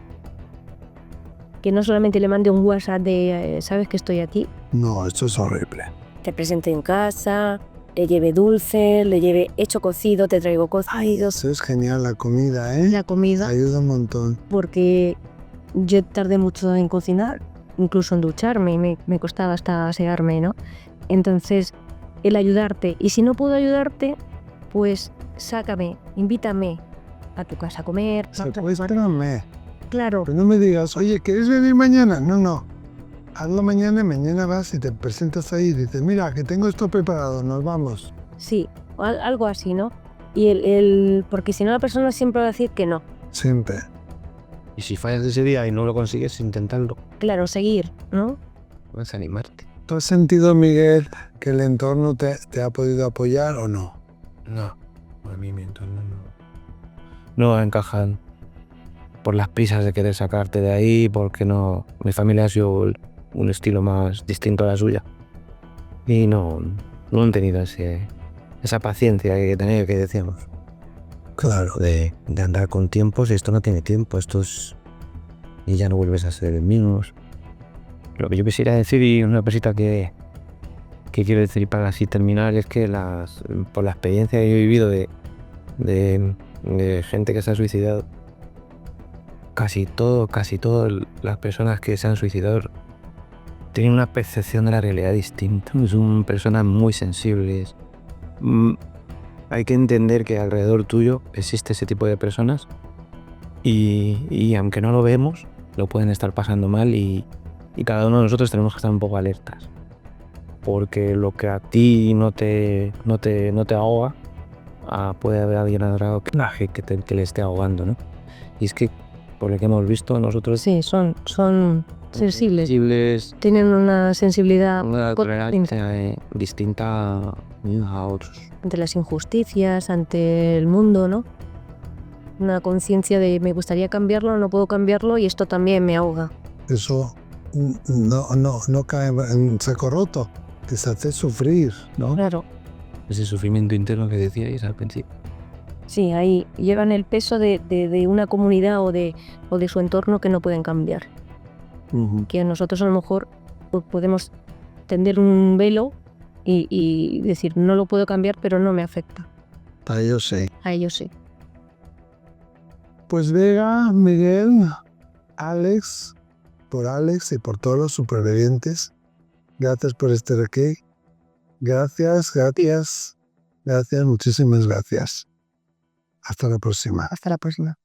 que no solamente le mande un WhatsApp de sabes que estoy aquí. No, esto es horrible. Te presente en casa, le lleve dulce, le lleve hecho cocido, te traigo cocido. Eso es genial, la comida, ¿eh? La comida, Ayuda un montón. porque yo tardé mucho en cocinar, incluso en ducharme, y me costaba hasta asearme, ¿no? Entonces, el ayudarte. Y si no puedo ayudarte, pues sácame, invítame a tu casa a comer. Espérame. Claro, Pero no me digas, oye, ¿quieres venir mañana? No. Hazlo mañana y mañana vas y te presentas ahí y dices, mira, que tengo esto preparado, nos vamos. sí, algo así, ¿no? Y porque si no la persona siempre va a decir que no. Siempre. Y si fallas ese día y no lo consigues, intentarlo. Claro, seguir, ¿no? Puedes animarte. ¿Tú has sentido, Miguel, que el entorno te ha podido apoyar o no? No, a mí mi entorno no encajan por las prisas de querer sacarte de ahí, porque no. Mi familia ha sido un estilo más distinto a la suya. Y no han tenido esa paciencia que hay que tener, que decíamos. Claro. De andar con tiempos, y esto no tiene tiempo, y ya no vuelves a ser el mismo. Lo que yo quisiera decir, y una cosita que quiero decir para así terminar, es que por la experiencia que he vivido de gente que se ha suicidado, casi todas las personas que se han suicidado tienen una percepción de la realidad distinta. Son personas muy sensibles. Hay que entender que alrededor tuyo existe ese tipo de personas y aunque no lo vemos, lo pueden estar pasando mal, y cada uno de nosotros tenemos que estar un poco alertas, porque lo que a ti no te ahoga, puede haber alguien al lado que le esté ahogando, ¿no? Y es que, por lo que hemos visto, nosotros Sí, son sensibles. Tienen una sensibilidad una tolerancia distinta a otros. ante las injusticias, ante el mundo, ¿no? Una conciencia de me gustaría cambiarlo, no puedo cambiarlo y esto también me ahoga. Eso no cae en saco roto, que se hace sufrir, ¿no? Claro, Ese sufrimiento interno que decíais al principio. sí, ahí llevan el peso de una comunidad o de su entorno que no pueden cambiar. Que nosotros a lo mejor pues, podemos tender un velo y decir no lo puedo cambiar, pero no me afecta. A ellos sí. A ellos sí. Pues Vega, Miguel, Alex y por todos los supervivientes, gracias por estar aquí. Gracias, muchísimas gracias. Hasta la próxima. Hasta la próxima.